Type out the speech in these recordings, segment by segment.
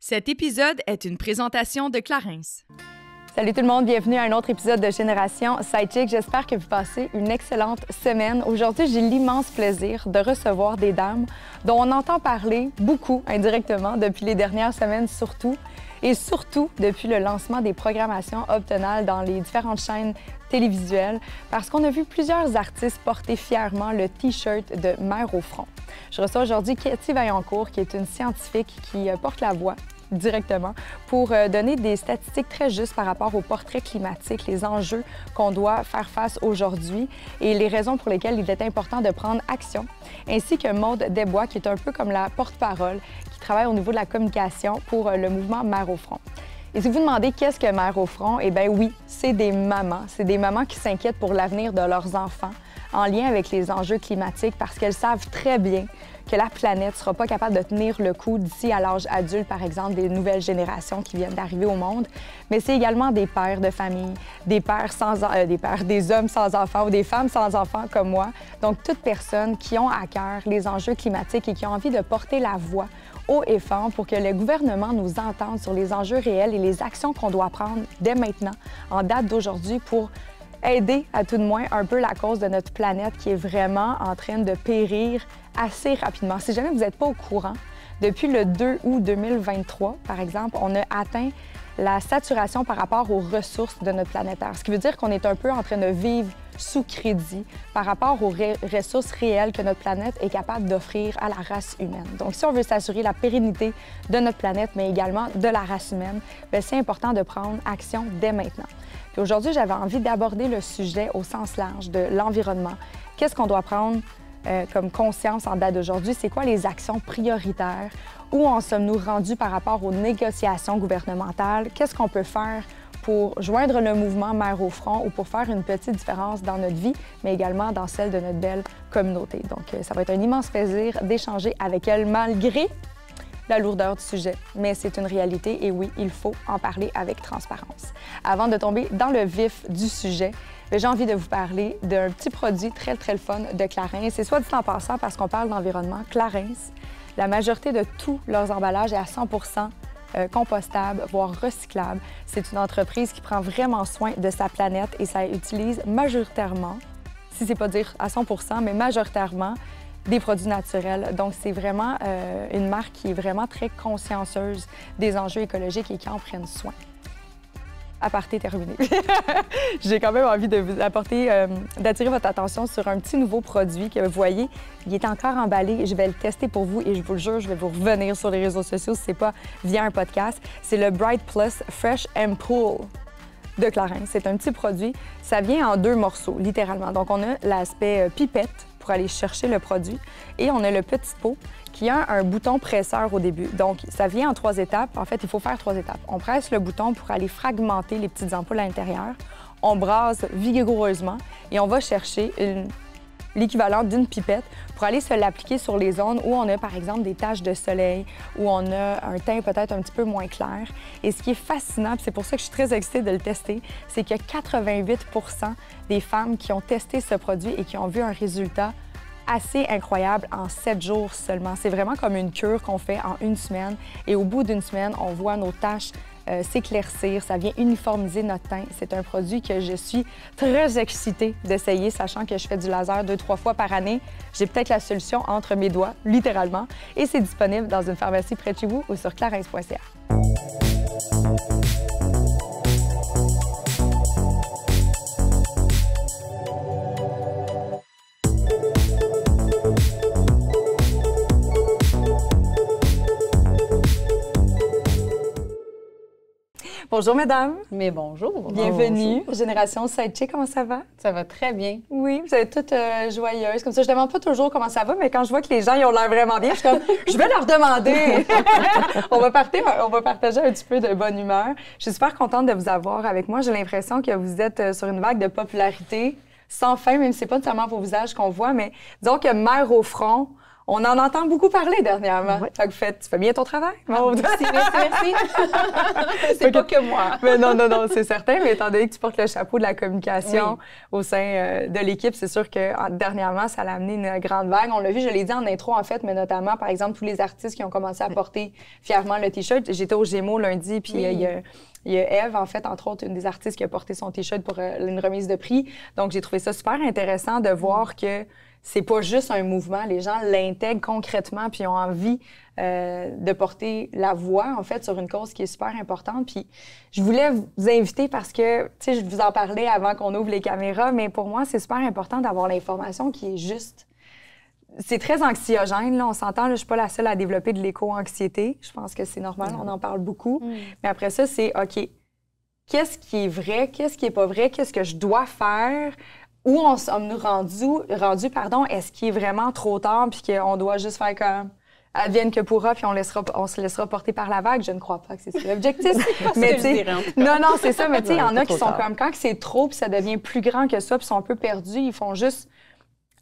Cet épisode est une présentation de Clarins. Salut tout le monde, bienvenue à un autre épisode de Génération Sidechick. J'espère que vous passez une excellente semaine. Aujourd'hui, j'ai l'immense plaisir de recevoir des dames dont on entend parler beaucoup indirectement depuis les dernières semaines surtout, et surtout depuis le lancement des programmations optionales dans les différentes chaînes télévisuelles, parce qu'on a vu plusieurs artistes porter fièrement le T-shirt de Mère au front. Je reçois aujourd'hui Katie Vaillancourt, qui est une scientifique qui porte la voix directement pour donner des statistiques très justes par rapport au portrait climatique, les enjeux qu'on doit faire face aujourd'hui et les raisons pour lesquelles il est important de prendre action, ainsi que Maude Desbois, qui est un peu comme la porte-parole, qui travaille au niveau de la communication pour le mouvement Mère au front. Et si vous vous demandez qu'est-ce que Mère au front, eh bien oui, c'est des mamans qui s'inquiètent pour l'avenir de leurs enfants en lien avec les enjeux climatiques parce qu'elles savent très bien que la planète ne sera pas capable de tenir le coup d'ici à l'âge adulte, par exemple, des nouvelles générations qui viennent d'arriver au monde. Mais c'est également des pères de famille, des hommes sans enfants ou des femmes sans enfants comme moi. Donc, toutes personnes qui ont à cœur les enjeux climatiques et qui ont envie de porter la voix haut et fort pour que le gouvernement nous entende sur les enjeux réels et les actions qu'on doit prendre dès maintenant, en date d'aujourd'hui, pour aider à tout de moins un peu la cause de notre planète qui est vraiment en train de périr assez rapidement. Si jamais vous n'êtes pas au courant, depuis le 2 août 2023, par exemple, on a atteint la saturation par rapport aux ressources de notre planète Terre, ce qui veut dire qu'on est un peu en train de vivre sous crédit par rapport aux ressources réelles que notre planète est capable d'offrir à la race humaine. Donc, si on veut s'assurer la pérennité de notre planète, mais également de la race humaine, c'est important de prendre action dès maintenant. Puis aujourd'hui, j'avais envie d'aborder le sujet au sens large de l'environnement. Qu'est-ce qu'on doit prendre comme conscience en date d'aujourd'hui? C'est quoi les actions prioritaires? Où en sommes-nous rendus par rapport aux négociations gouvernementales? Qu'est-ce qu'on peut faire pour joindre le mouvement Mère au front ou pour faire une petite différence dans notre vie, mais également dans celle de notre belle communauté? Donc, ça va être un immense plaisir d'échanger avec elle malgré la lourdeur du sujet. Mais c'est une réalité et oui, il faut en parler avec transparence. Avant de tomber dans le vif du sujet, j'ai envie de vous parler d'un petit produit très, très le fun de Clarins. C'est soit dit en passant parce qu'on parle d'environnement. Clarins, la majorité de tous leurs emballages est à 100 compostable, voire recyclable. C'est une entreprise qui prend vraiment soin de sa planète et ça utilise majoritairement, si c'est pas dire à 100 mais majoritairement, des produits naturels. Donc, c'est vraiment une marque qui est vraiment très consciencieuse des enjeux écologiques et qui en prennent soin. Aparté terminé. J'ai quand même envie de vous d'attirer votre attention sur un petit nouveau produit que vous voyez. Il est encore emballé. Je vais le tester pour vous et je vous le jure, je vais vous revenir sur les réseaux sociaux si ce n'est pas via un podcast. C'est le Bright Plus Fresh and Pool de Clarins. C'est un petit produit. Ça vient en 2 morceaux, littéralement. Donc, on a l'aspect pipette pour aller chercher le produit et on a le petit pot qui a un bouton presseur au début. Donc, ça vient en 3 étapes. En fait, il faut faire 3 étapes. On presse le bouton pour aller fragmenter les petites ampoules à l'intérieur. On brasse vigoureusement et on va chercher l'équivalent d'une pipette pour aller se l'appliquer sur les zones où on a, par exemple, des taches de soleil, où on a un teint peut-être un petit peu moins clair. Et ce qui est fascinant, c'est pour ça que je suis très excitée de le tester, c'est que 88 des femmes qui ont testé ce produit et qui ont vu un résultat assez incroyable en 7 jours seulement. C'est vraiment comme une cure qu'on fait en 1 semaine. Et au bout d'1 semaine, on voit nos taches s'éclaircir, ça vient uniformiser notre teint. C'est un produit que je suis très excitée d'essayer, sachant que je fais du laser 2-3 fois par année. J'ai peut-être la solution entre mes doigts, littéralement. Et c'est disponible dans une pharmacie près de chez vous ou sur clarins.ca. Bonjour, mesdames. Mais bonjour. Bienvenue. Bonjour. Génération Sidechick, comment ça va? Ça va très bien. Oui, vous êtes toutes joyeuses. Comme ça, je ne demande pas toujours comment ça va, mais quand je vois que les gens ils ont l'air vraiment bien, je suis comme, je vais leur demander. on va partager un petit peu de bonne humeur. Je suis super contente de vous avoir avec moi. J'ai l'impression que vous êtes sur une vague de popularité sans fin, même si ce n'est pas nécessairement vos visages qu'on voit, mais disons que Mère au front, On en entend beaucoup parler dernièrement. Ouais. Fait que tu fais bien ton travail. Merci. C'est pas que moi. Mais non, c'est certain. Mais étant donné que tu portes le chapeau de la communication au sein de l'équipe, c'est sûr que dernièrement, ça a amené une grande vague. On l'a vu, je l'ai dit en intro, en fait, mais notamment, par exemple, tous les artistes qui ont commencé à porter fièrement le T-shirt. J'étais au Gémeaux lundi, puis il y a Eve, en fait, entre autres, une des artistes qui a porté son T-shirt pour une remise de prix. Donc, j'ai trouvé ça super intéressant de voir que c'est pas juste un mouvement. Les gens l'intègrent concrètement puis ont envie de porter la voix, en fait, sur une cause qui est super importante. Puis je voulais vous inviter parce que, tu sais, je vous en parlais avant qu'on ouvre les caméras, mais pour moi, c'est super important d'avoir l'information qui est juste. C'est très anxiogène, là. On s'entend, là, je suis pas la seule à développer de l'éco-anxiété. Je pense que c'est normal, on en parle beaucoup. Mais après ça, c'est, OK, qu'est-ce qui est vrai, qu'est-ce qui est pas vrai, qu'est-ce que je dois faire? Où on sommes-nous rendus, est-ce qu'il est vraiment trop tard puis qu'on doit juste faire comme advienne que pourra puis on se laissera porter par la vague? Je ne crois pas que c'est ça l'objectif. Mais tu sais, non, c'est ça. Mais tu sais, il y en a qui sont comme quand c'est trop puis ça devient plus grand que ça puis sont un peu perdus, ils font juste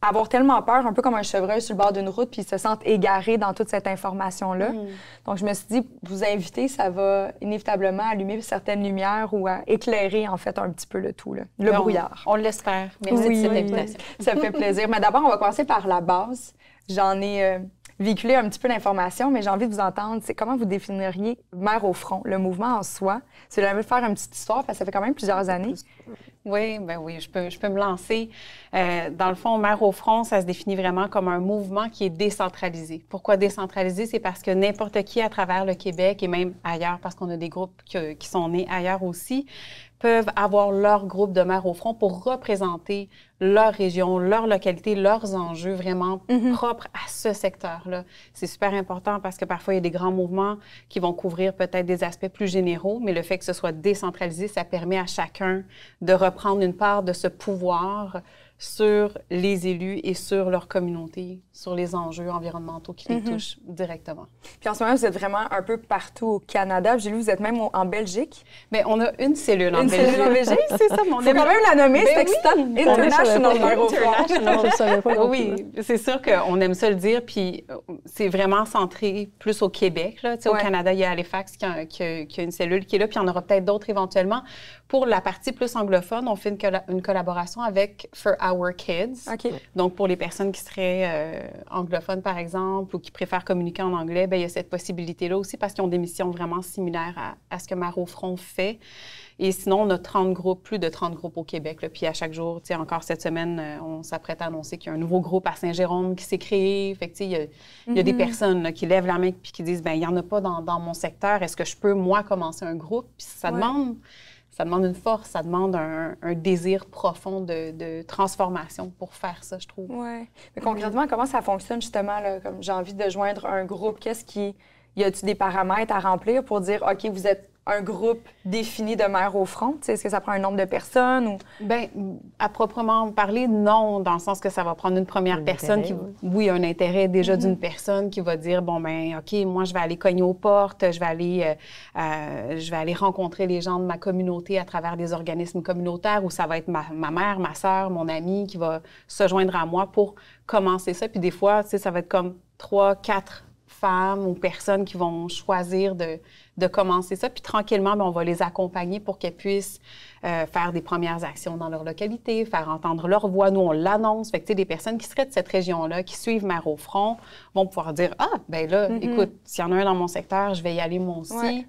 avoir tellement peur, un peu comme un chevreuil sur le bord d'une route, puis ils se sentent égarés dans toute cette information-là. Donc, je me suis dit, vous inviter, ça va inévitablement allumer certaines lumières ou éclairer, en fait, un petit peu le tout, là, le brouillard. On l'espère. Merci de cette invitation. Ça me fait plaisir. Mais d'abord, on va commencer par la base. J'en ai véhiculé un petit peu d'informations, mais j'ai envie de vous entendre. C'est comment vous définiriez Mères au front, le mouvement en soi? Si vous voulez faire une petite histoire, parce que ça fait quand même plusieurs années. Oui, je peux me lancer. Dans le fond, Mères au front, ça se définit vraiment comme un mouvement qui est décentralisé. Pourquoi décentralisé? C'est parce que n'importe qui à travers le Québec et même ailleurs, parce qu'on a des groupes qui sont nés ailleurs aussi, peuvent avoir leur groupe de Mères au front pour représenter leur région, leur localité, leurs enjeux vraiment propres à ce secteur-là. C'est super important parce que parfois, il y a des grands mouvements qui vont couvrir peut-être des aspects plus généraux, mais le fait que ce soit décentralisé, ça permet à chacun de reprendre une part de ce pouvoir sur les élus et sur leur communauté, sur les enjeux environnementaux qui les touchent directement. Puis en ce moment, vous êtes vraiment un peu partout au Canada. J'ai lu que vous êtes même en Belgique. Bien, on a une cellule en Belgique. Une cellule en Belgique, c'est ça. On faut quand même la nommer, c'est excitant. International Mères au front. Oui, c'est sûr qu'on aime ça le dire, puis c'est vraiment centré plus au Québec. Là. Au Canada, il y a Halifax qui a une cellule qui est là, puis il y en aura peut-être d'autres éventuellement. Pour la partie plus anglophone, on fait une collaboration avec For Our Kids. Okay. Donc, pour les personnes qui seraient anglophones, par exemple, ou qui préfèrent communiquer en anglais, bien, il y a cette possibilité-là aussi parce qu'ils ont des missions vraiment similaires à ce que Mères au front fait. Et sinon, on a plus de 30 groupes au Québec. Là. Puis à chaque jour, encore cette semaine, on s'apprête à annoncer qu'il y a un nouveau groupe à Saint-Jérôme qui s'est créé. Fait que, il y a des personnes là, qui lèvent la main et qui disent, bien, il n'y en a pas dans mon secteur. Est-ce que je peux, moi, commencer un groupe? Puis ça demande une force, ça demande un désir profond de transformation pour faire ça, je trouve. Oui. Mais concrètement, comment ça fonctionne justement, là, comme j'ai envie de joindre un groupe? Y a-t-il des paramètres à remplir pour dire, OK, vous êtes un groupe défini de Mères au front? Est-ce que ça prend un nombre de personnes? Ou... Bien, à proprement parler, non, dans le sens que ça va prendre une première personne qui, un intérêt déjà d'une personne qui va dire, bon, ben OK, moi, je vais aller cogner aux portes, je vais aller rencontrer les gens de ma communauté à travers des organismes communautaires où ça va être ma mère, ma sœur, mon ami qui va se joindre à moi pour commencer ça. Puis des fois, ça va être comme 3, 4 femmes ou personnes qui vont choisir de commencer ça. Puis tranquillement, bien, on va les accompagner pour qu'elles puissent faire des premières actions dans leur localité, faire entendre leur voix. Nous, on l'annonce. Fait que, des personnes qui seraient de cette région-là, qui suivent Mères au front, vont pouvoir dire, ah, bien là, écoute, s'il y en a un dans mon secteur, je vais y aller moi aussi.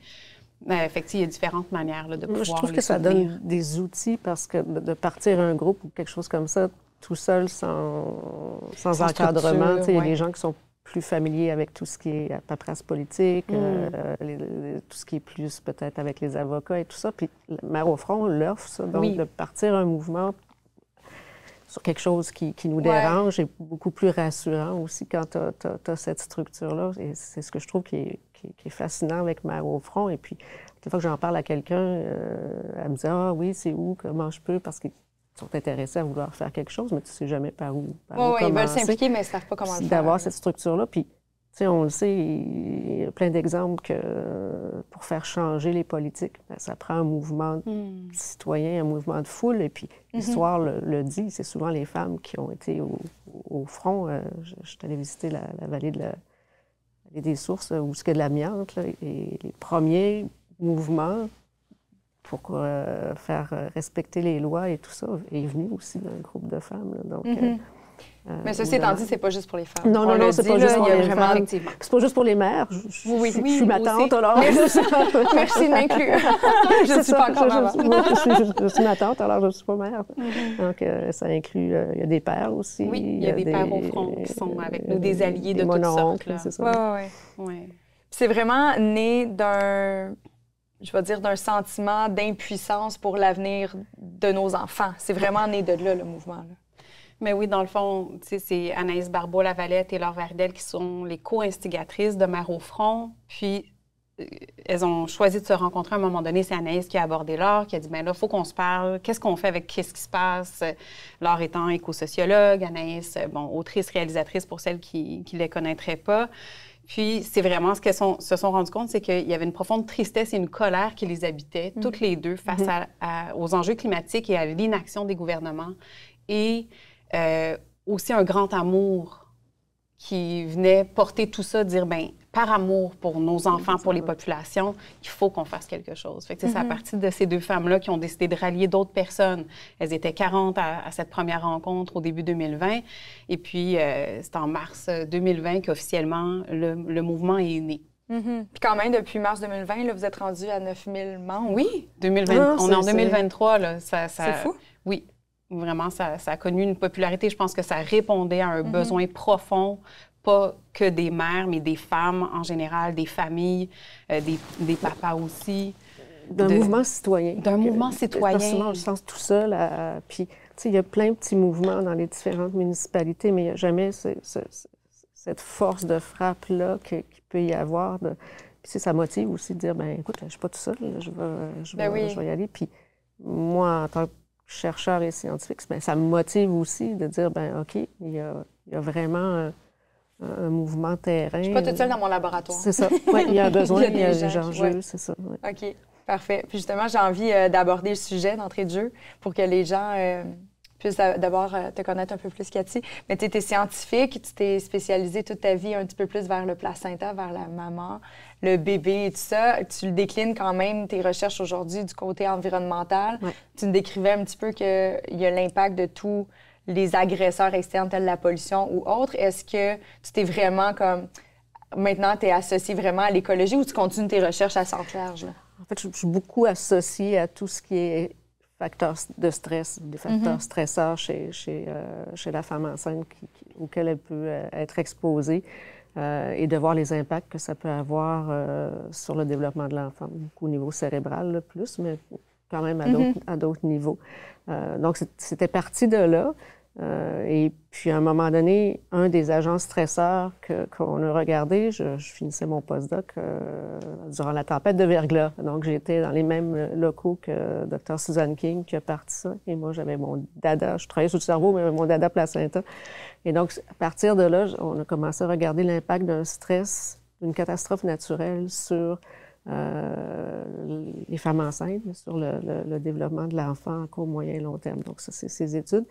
Fait que, il y a différentes manières là, de pouvoir je trouve les que ça soutenir. donne des outils parce que de partir un groupe ou quelque chose comme ça, tout seul, sans encadrement, il y a des gens qui sont plus familier avec tout ce qui est paperasse politique, tout ce qui est plus peut-être avec les avocats et tout ça. Puis Mères au front l'offre, ça. Donc, de partir un mouvement sur quelque chose qui nous dérange est beaucoup plus rassurant aussi quand tu as cette structure-là. Et c'est ce que je trouve qui est fascinant avec Mères au front. Et puis, chaque fois que j'en parle à quelqu'un, elle me dit « Ah oui, c'est où? Comment je peux? » Parce qu'ils sont intéressés à vouloir faire quelque chose, mais tu ne sais jamais par où ils veulent s'impliquer, mais ils ne savent pas comment le faire. D'avoir cette structure-là. Puis sais, on le sait, il y a plein d'exemples que pour faire changer les politiques, bien, ça prend un mouvement citoyen, un mouvement de foule. Et puis, l'histoire le dit, c'est souvent les femmes qui ont été au front. Je suis allée visiter la vallée des Sources, où il y a de l'amiante. Et les premiers mouvements pour faire respecter les lois et tout ça est venu aussi d'un groupe de femmes. Là. Donc, mais ceci étant dit, c'est pas juste pour les femmes. Non, c'est pas juste pour les femmes. C'est pas juste pour les mères. Oui, je suis ma tante, alors... Merci de m'inclure. Je ne suis pas encore maman. Je suis ma tante, alors je ne suis pas mère. Donc, ça inclut... il y a des pères aussi. Oui, il y a des pères au front qui sont avec nous, des alliés de toutes sortes. C'est ça. Oui. C'est vraiment né d'un... je vais dire, d'un sentiment d'impuissance pour l'avenir de nos enfants. C'est vraiment né de là, le mouvement. Là. Mais oui, dans le fond, c'est Anaïs Barbeau-Lavalette et Laure Varidel qui sont les co-instigatrices de Mères au front. Puis, elles ont choisi de se rencontrer à un moment donné. C'est Anaïs qui a abordé Laure, qui a dit, bien là, il faut qu'on se parle. Qu'est-ce qu'on fait avec qu'est-ce qui se passe? Laure étant éco-sociologue, Anaïs, autrice, réalisatrice pour celles qui ne les connaîtraient pas. Puis, c'est vraiment ce qu'elles se sont rendues compte, c'est qu'il y avait une profonde tristesse et une colère qui les habitait, toutes les deux, face aux enjeux climatiques et à l'inaction des gouvernements. Et aussi un grand amour qui venait porter tout ça, dire, bien, par amour pour nos enfants, pour les populations, il faut qu'on fasse quelque chose. Fait que c'est à partir de ces deux femmes-là qui ont décidé de rallier d'autres personnes. Elles étaient 40 à cette première rencontre au début 2020. Et puis, c'est en mars 2020 qu'officiellement, le mouvement est né. Puis quand même, depuis mars 2020, là, vous êtes rendu à 9000 membres. Oui, 2020, on est en 2023. Là, c'est fou. Oui. Vraiment, ça a connu une popularité. Je pense que ça répondait à un besoin profond, pas que des mères, mais des femmes en général, des familles, des papas aussi. D'un mouvement citoyen. D'un mouvement citoyen. Parce que souvent, on le sent tout seul. Puis, tu sais, il y a plein de petits mouvements dans les différentes municipalités, mais il n'y a jamais cette force de frappe-là qu'il peut y avoir. Puis, ça motive aussi de dire, bien, écoute, je ne suis pas tout seul, là, je vais y aller. Puis, moi, en tant que chercheur et scientifique, bien, ça me motive aussi de dire, bien, OK, il y a vraiment un mouvement terrain. Je ne suis pas toute seule dans mon laboratoire. C'est ça. Oui, il y a un besoin, il y a des enjeux, c'est ça. Ouais. OK, parfait. Puis justement, j'ai envie d'aborder le sujet d'entrée de jeu pour que les gens puissent d'abord te connaître un peu plus, Cathy. Mais tu étais scientifique, tu t'es spécialisée toute ta vie un petit peu plus vers le placenta, vers la maman, le bébé et tout ça. Tu le déclines quand même, tes recherches aujourd'hui, du côté environnemental. Ouais. Tu me décrivais un petit peu qu'il y a l'impact de tous les agresseurs externes tels la pollution ou autres. Est-ce que tu t'es vraiment comme... Maintenant, tu es associé vraiment à l'écologie ou tu continues tes recherches à sens large? Là? En fait, je suis beaucoup associée à tout ce qui est facteurs de stress, des facteurs stresseurs chez la femme enceinte auxquels elle peut être exposée et de voir les impacts que ça peut avoir sur le développement de l'enfant, beaucoup au niveau cérébral, là, plus, mais quand même à d'autres niveaux. Donc, c'était parti de là. Et puis, à un moment donné, un des agents stresseurs qu'on a regardé, je finissais mon postdoc durant la tempête de verglas. Donc, j'étais dans les mêmes locaux que Dr. Susan King qui a parti ça. Et moi, j'avais mon dada, je travaillais sur le cerveau, mais mon dada placenta. Et donc, à partir de là, on a commencé à regarder l'impact d'un stress, d'une catastrophe naturelle sur les femmes enceintes, sur le développement de l'enfant à court, moyen et long terme. Donc, ça, c'est ces études.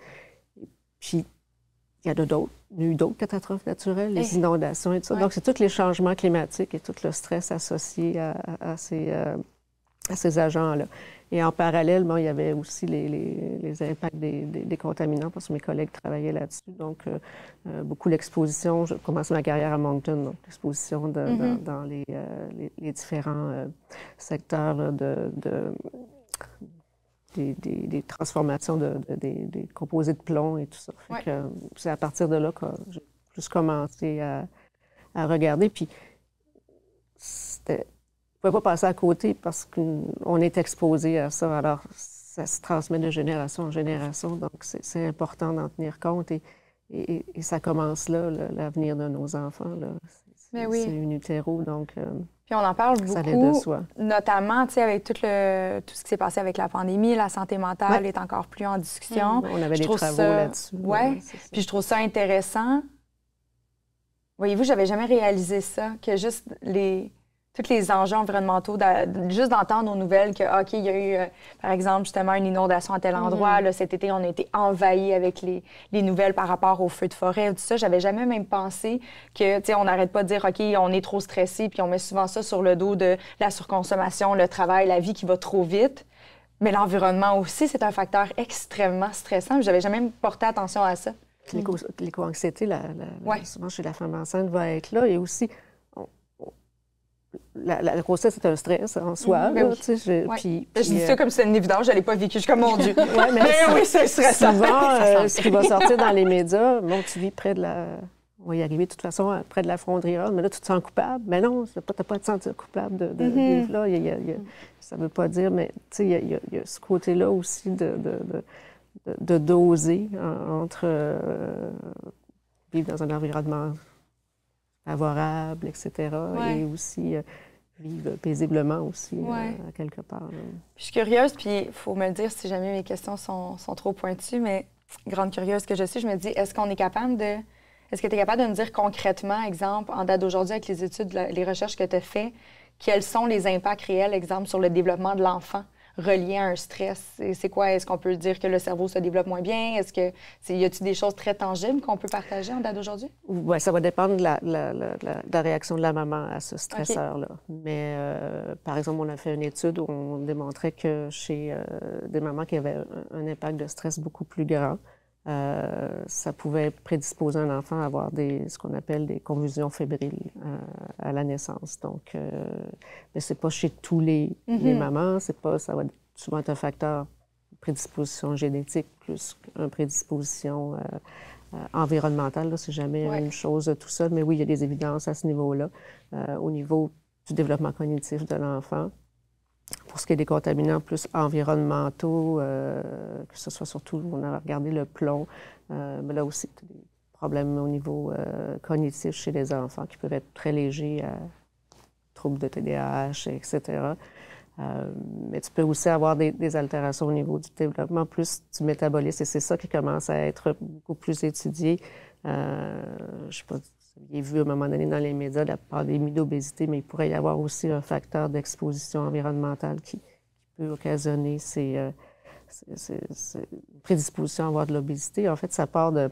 Puis, il y en a d'autres. Il y a eu d'autres catastrophes naturelles, les inondations et tout ça. Ouais. Donc, c'est tous les changements climatiques et tout le stress associé à ces agents-là. Et en parallèle, bon, il y avait aussi les impacts des contaminants, parce que mes collègues travaillaient là-dessus. Donc, beaucoup l'exposition. J'ai commencé ma carrière à Moncton, donc l'exposition dans les différents secteurs là, des transformations des composés de plomb et tout ça. Fait que, c'est à partir de là que j'ai juste commencé à regarder. Puis, on ne pouvait pas passer à côté parce qu'on est exposé à ça. Alors, ça se transmet de génération en génération. Donc, c'est important d'en tenir compte. Et ça commence là, l'avenir de nos enfants. Là. C'est in utero, donc... Puis on en parle beaucoup, notamment avec tout ce qui s'est passé avec la pandémie, la santé mentale est encore plus en discussion. On avait des travaux là-dessus. Oui, puis je trouve ça intéressant Voyez-vous, j'avais jamais réalisé ça, que juste tous les enjeux environnementaux, juste d'entendre aux nouvelles que, OK, il y a eu, par exemple, justement, une inondation à tel endroit. Là, cet été, on a été envahis avec les nouvelles par rapport aux feux de forêt, tout ça. J'avais jamais même pensé que, tu sais, on n'arrête pas de dire, OK, on est trop stressé, puis on met souvent ça sur le dos de la surconsommation, le travail, la vie qui va trop vite. Mais l'environnement aussi, c'est un facteur extrêmement stressant. J'avais jamais porté attention à ça. L'éco-anxiété, souvent chez la femme enceinte, va être là. Et aussi, la grossesse, c'est un stress en soi. Là, oui. Puis, je dis ça comme si c'était une évidence, je n'allais pas vécu. Je suis comme, mon Dieu. mais oui, c'est stressant. Souvent, ce qui va sortir dans les médias, bon, tu vis près de la... On va y arriver de toute façon près de la fonderie rose, mais là, tu te sens coupable. Mais non, tu n'as pas à te sentir coupable de vivre là. Ça ne veut pas dire, mais tu sais, il y a ce côté-là aussi de doser entre vivre dans un environnement favorable, etc., et aussi vivre paisiblement aussi, à quelque part. Je suis curieuse, puis il faut me le dire si jamais mes questions sont trop pointues, mais grande curieuse que je suis, je me dis, est-ce qu'on est capable de... Est-ce que tu es capable de me dire concrètement, exemple, en date d'aujourd'hui, avec les études, les recherches que tu as faites, quels sont les impacts réels, exemple, sur le développement de l'enfant relié à un stress? C'est quoi? Est-ce qu'on peut dire que le cerveau se développe moins bien? Y a-t-il des choses très tangibles qu'on peut partager en date d'aujourd'hui? Oui, ça va dépendre de la réaction de la maman à ce stresseur-là. Okay. Mais, par exemple, on a fait une étude où on démontrait que chez des mamans qui avaient un impact de stress beaucoup plus grand, ça pouvait prédisposer un enfant à avoir ce qu'on appelle des convulsions fébriles à la naissance. Donc, mais c'est pas chez tous les mamans, ça va souvent être un facteur de prédisposition génétique plus qu'une prédisposition environnementale. C'est jamais une chose tout seul, mais oui, il y a des évidences à ce niveau-là, au niveau du développement cognitif de l'enfant. Pour ce qui est des contaminants plus environnementaux, que ce soit surtout, on a regardé le plomb, mais là aussi, des problèmes au niveau cognitif chez les enfants qui peuvent être très légers, troubles de TDAH, etc. Mais tu peux aussi avoir des altérations au niveau du développement, plus du métabolisme, et c'est ça qui commence à être beaucoup plus étudié. Je ne sais pas, vous avez vu à un moment donné dans les médias la pandémie d'obésité, mais il pourrait y avoir aussi un facteur d'exposition environnementale qui peut occasionner une prédisposition à avoir de l'obésité. En fait, ça part de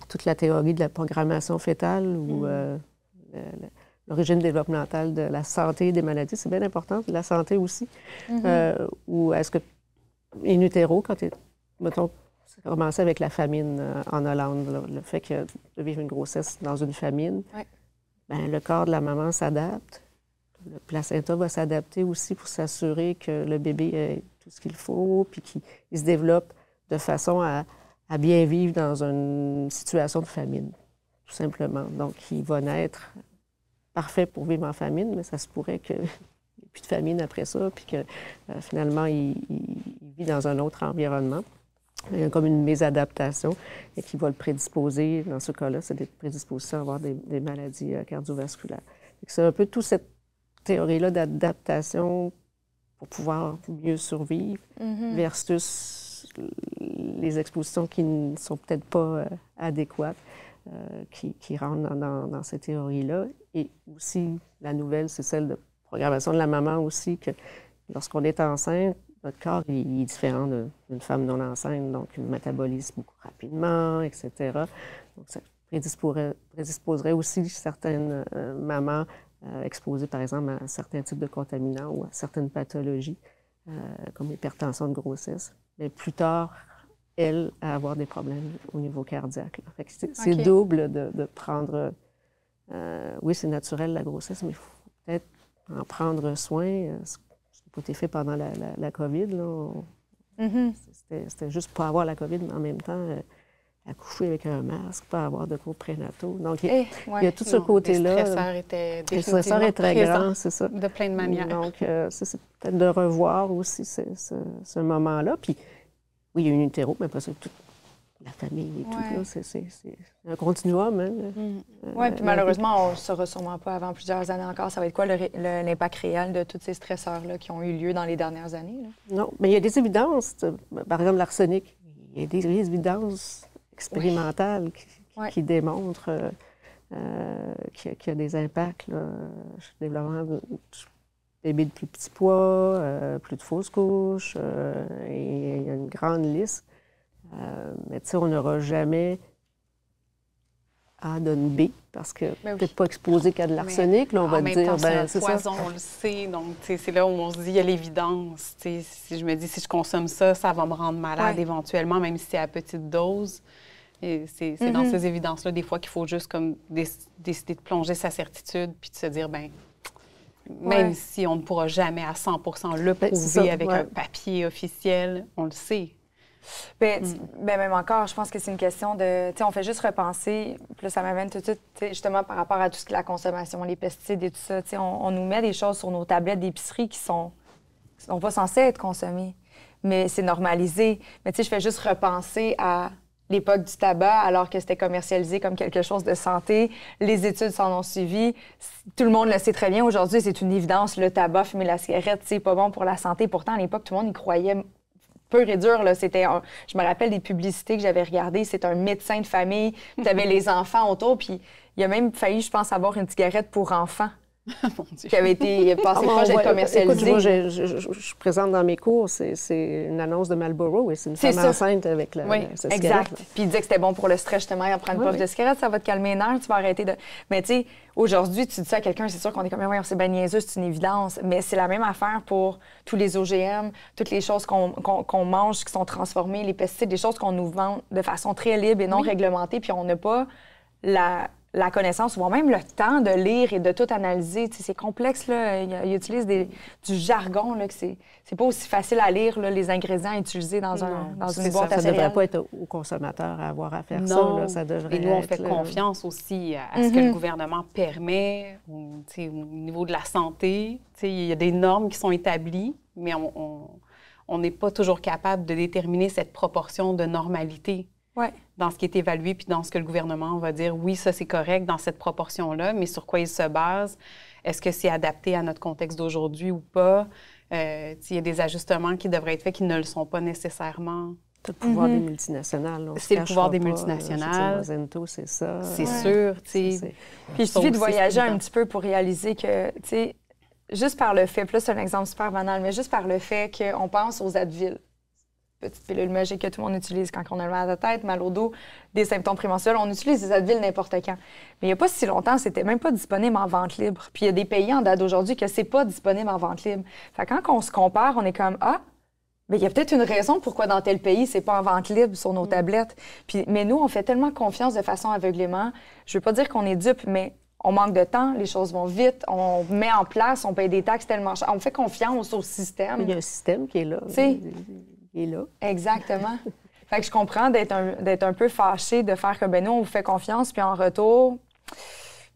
toute la théorie de la programmation fétale ou l'origine développementale de la santé et des maladies. C'est bien important, la santé aussi. Ou est-ce que, in utero, quand tu es, mettons, ça a commencé avec la famine en Hollande, là, le fait que de vivre une grossesse dans une famine, ben, le corps de la maman s'adapte, le placenta va s'adapter aussi pour s'assurer que le bébé ait tout ce qu'il faut, puis qu'il se développe de façon à bien vivre dans une situation de famine, tout simplement. Donc, il va naître parfait pour vivre en famine, mais ça se pourrait qu'il n'y ait plus de famine après ça, puis que finalement, il vit dans un autre environnement. Il y a comme une mésadaptation et qui va le prédisposer, dans ce cas-là, c'est des prédispositions à avoir des maladies cardiovasculaires. C'est un peu toute cette théorie-là d'adaptation pour pouvoir mieux survivre versus les expositions qui ne sont peut-être pas adéquates, qui rentrent dans ces théories-là. Et aussi, la nouvelle, c'est celle de programmation de la maman aussi, que lorsqu'on est enceinte, notre corps il est différent d'une femme non enceinte, donc il métabolise beaucoup rapidement, etc. Donc, ça prédisposerait aussi certaines mamans exposées, par exemple, à certains types de contaminants ou à certaines pathologies, comme l'hypertension de grossesse. Mais plus tard, elles, à avoir des problèmes au niveau cardiaque. Fait que c'est double de prendre... oui, c'est naturel, la grossesse, mais il faut peut-être en prendre soin. Ça n'a pas été fait pendant la COVID. C'était juste pas avoir la COVID, mais en même temps, accoucher avec un masque, pas avoir de cours prénataux. Donc, il y a tout ce côté-là. Le stresseur était définitivement le stresseur est très grand, c'est ça. De plein de manières. Donc, c'est peut-être de revoir aussi ce moment-là. Puis, oui, il y a une utero, mais après ça, toute la famille et tout, là, c'est un continuum. Hein, oui, puis malheureusement, on ne saura sûrement pas avant plusieurs années encore. Ça va être quoi l'impact réel de tous ces stresseurs-là qui ont eu lieu dans les dernières années? Là? Non, mais il y a des évidences. Par exemple, l'arsenic. Il y a des évidences expérimentales qui démontrent qui a des impacts, là, développement de bébés de plus petits poids, plus de fausses couches, et il y a une grande liste. Mais tu sais, on n'aura jamais A donne B, parce que peut-être pas exposé qu'à de l'arsenic, là, on va dire, ben c'est poison, on le sait, donc c'est là où on se dit, il y a l'évidence. Si je me dis, si je consomme ça, ça va me rendre malade éventuellement, même si c'est à petite dose. Et c'est dans ces évidences-là, des fois, qu'il faut juste comme décider de plonger sa certitude, puis de se dire, ben même si on ne pourra jamais à 100% le prouver avec un papier officiel, on le sait. Ben, même encore, je pense que c'est une question de... Tu sais, on fait juste repenser, puis là, ça m'amène tout de suite, justement, par rapport à tout ce qui est la consommation, les pesticides et tout ça. Tu sais, on nous met des choses sur nos tablettes d'épicerie qui sont pas censées être consommées, mais c'est normalisé. Mais tu sais, je fais juste repenser à l'époque du tabac, alors que c'était commercialisé comme quelque chose de santé. Les études s'en ont suivi. Tout le monde le sait très bien. Aujourd'hui, c'est une évidence. Le tabac, fumer la cigarette, c'est pas bon pour la santé. Pourtant, à l'époque, tout le monde y croyait peu et dur, là. Je me rappelle des publicités que j'avais regardées. C'est un médecin de famille. Tu avais les enfants autour. Puis il a même failli, je pense, avoir une cigarette pour enfants. Mon Dieu. Qui avait été passée proche d'être commercialisée. Écoute, moi, je présente dans mes cours, c'est une annonce de Marlboro et c'est une femme enceinte avec la cigarette. Exact. Puis il disait que c'était bon pour le stress, justement, en prendre une puff de cigarette, ça va te calmer les nerfs, tu vas arrêter de... Mais tu sais, aujourd'hui, tu dis ça à quelqu'un, c'est sûr qu'on est comme, ouais, c'est bien niaiseux, c'est une évidence, mais c'est la même affaire pour tous les OGM, toutes les choses qu'on mange qui sont transformées, les pesticides, les choses qu'on nous vend de façon très libre et non réglementée, puis on n'a pas la connaissance, voire même le temps de lire et de tout analyser. Tu sais, c'est complexe, là. Il utilise du jargon, là, que c'est pas aussi facile à lire, là, les ingrédients utilisés dans une boîte à céréales. Ça ne devrait pas être au consommateur à avoir à faire ça. Là. Ça devrait et nous, on fait confiance aussi à ce que le gouvernement permet au niveau de la santé. Tu sais, il y a des normes qui sont établies, mais on n'est pas toujours capable de déterminer cette proportion de normalité. Dans ce qui est évalué, puis dans ce que le gouvernement va dire, oui, ça, c'est correct dans cette proportion-là, mais sur quoi il se base? Est-ce que c'est adapté à notre contexte d'aujourd'hui ou pas? Il y a des ajustements qui devraient être faits qui ne le sont pas nécessairement. C'est le pouvoir des multinationales. C'est le pouvoir des multinationales. Monsanto, c'est ça. C'est sûr, tu sais. Puis il suffit de voyager un petit peu pour réaliser que, tu sais, juste par le fait, puis là, c'est un exemple super banal, mais juste par le fait qu'on pense aux Advil. Petite pilule magique que tout le monde utilise quand on a mal à la tête, mal au dos, des symptômes prémenstruels. On utilise des Advil n'importe quand. Mais il n'y a pas si longtemps, c'était même pas disponible en vente libre. Puis il y a des pays en date d'aujourd'hui que c'est pas disponible en vente libre. Fait que quand on se compare, on est comme mais il y a peut-être une raison pourquoi dans tel pays, c'est pas en vente libre sur nos tablettes. Mais nous, on fait tellement confiance de façon aveuglément. Je veux pas dire qu'on est dupe, mais on manque de temps, les choses vont vite, on met en place, on paye des taxes tellement chères. On fait confiance au système. Il y a un système qui est là. Il est là. Exactement. Fait que je comprends d'être un peu fâché de faire que, nous, on vous fait confiance, puis en retour,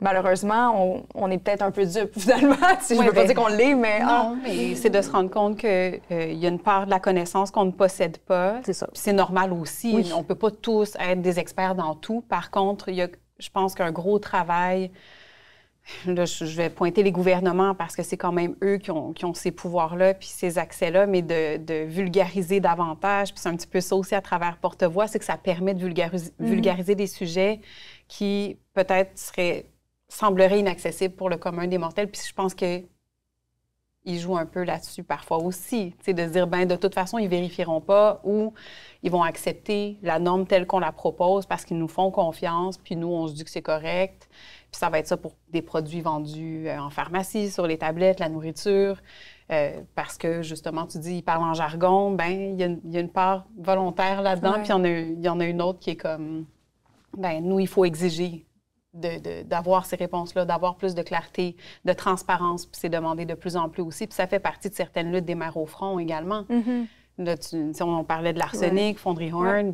malheureusement, on est peut-être un peu dupe, finalement. Je ne veux pas dire qu'on l'est, mais... Non, mais c'est de se rendre compte qu'il y a une part de la connaissance qu'on ne possède pas. C'est ça. Puis c'est normal aussi. Oui. On ne peut pas tous être des experts dans tout. Par contre, il y a, je pense qu'un gros travail... Là, je vais pointer les gouvernements parce que c'est quand même eux qui ont ces pouvoirs-là puis ces accès-là, mais de vulgariser davantage. Puis c'est un petit peu ça aussi à travers Porte-Voix, c'est que ça permet de vulgariser des sujets qui peut-être sembleraient inaccessibles pour le commun des mortels. Puis je pense qu'ils jouent un peu là-dessus parfois aussi. Tu sais, de se dire, de toute façon, ils vérifieront pas ou ils vont accepter la norme telle qu'on la propose parce qu'ils nous font confiance, puis nous, on se dit que c'est correct. Puis ça va être ça pour des produits vendus en pharmacie, sur les tablettes, la nourriture. Parce que, justement, tu dis, ils parlent en jargon, il y a une part volontaire là-dedans, puis il y en a une autre qui est comme, nous, il faut exiger d'avoir ces réponses-là, d'avoir plus de clarté, de transparence, puis c'est demandé de plus en plus aussi. Puis ça fait partie de certaines luttes des mères au front également. Mm-hmm. Là, on parlait de l'arsenic, Fonderie Horn,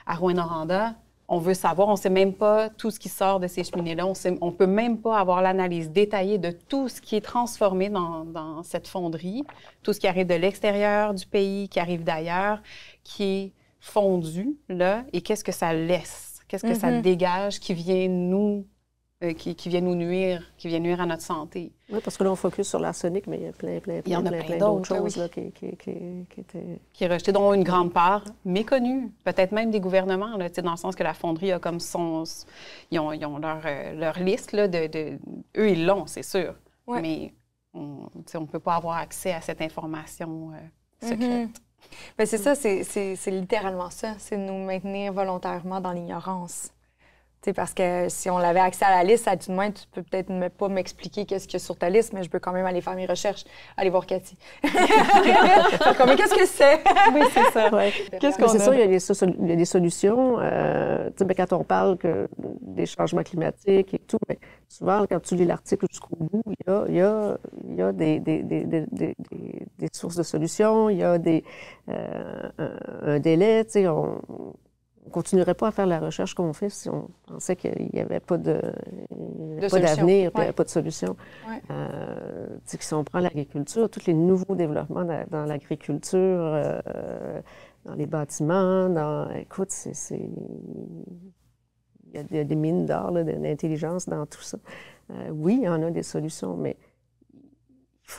à Rouyn-Noranda, on veut savoir, on ne sait même pas tout ce qui sort de ces cheminées-là. On ne peut même pas avoir l'analyse détaillée de tout ce qui est transformé dans cette fonderie, tout ce qui arrive de l'extérieur du pays, qui arrive d'ailleurs, qui est fondu, là, et qu'est-ce que ça laisse, qu'est-ce que ça dégage, qui vient nous qui viennent nous nuire, qui viennent nuire à notre santé. Oui, parce que là, on focus sur l'arsenic, mais il y a plein d'autres choses là, qui étaient... Qui est rejeté, dont une grande part méconnue, peut-être même des gouvernements, là, dans le sens que la fonderie a comme ils ont leur liste, là, eux, ils l'ont, c'est sûr. Ouais. Mais on ne peut pas avoir accès à cette information secrète. Bien, c'est ça, c'est littéralement ça, c'est nous maintenir volontairement dans l'ignorance. T'sais, parce que si on avait accès à la liste, à tout de moins, tu peux peut-être pas m'expliquer qu'est-ce qu'il y a sur ta liste, mais je peux quand même aller faire mes recherches, aller voir Cathy. Mais qu'est-ce que c'est? Oui, c'est ça. Ouais. Qu'est-ce qu'on a? C'est sûr, il y a des solutions. Quand on parle des changements climatiques et tout, mais souvent, quand tu lis l'article jusqu'au bout, il y a des sources de solutions, il y a un délai, tu sais, on ne continuerait pas à faire la recherche qu'on fait si on pensait qu'il n'y avait pas d'avenir, qu'il n'y avait pas de solution. Ouais. Si on prend l'agriculture, tous les nouveaux développements dans l'agriculture, dans les bâtiments, écoute, il y a des mines d'or, d'intelligence dans tout ça. Oui, il y en a des solutions, mais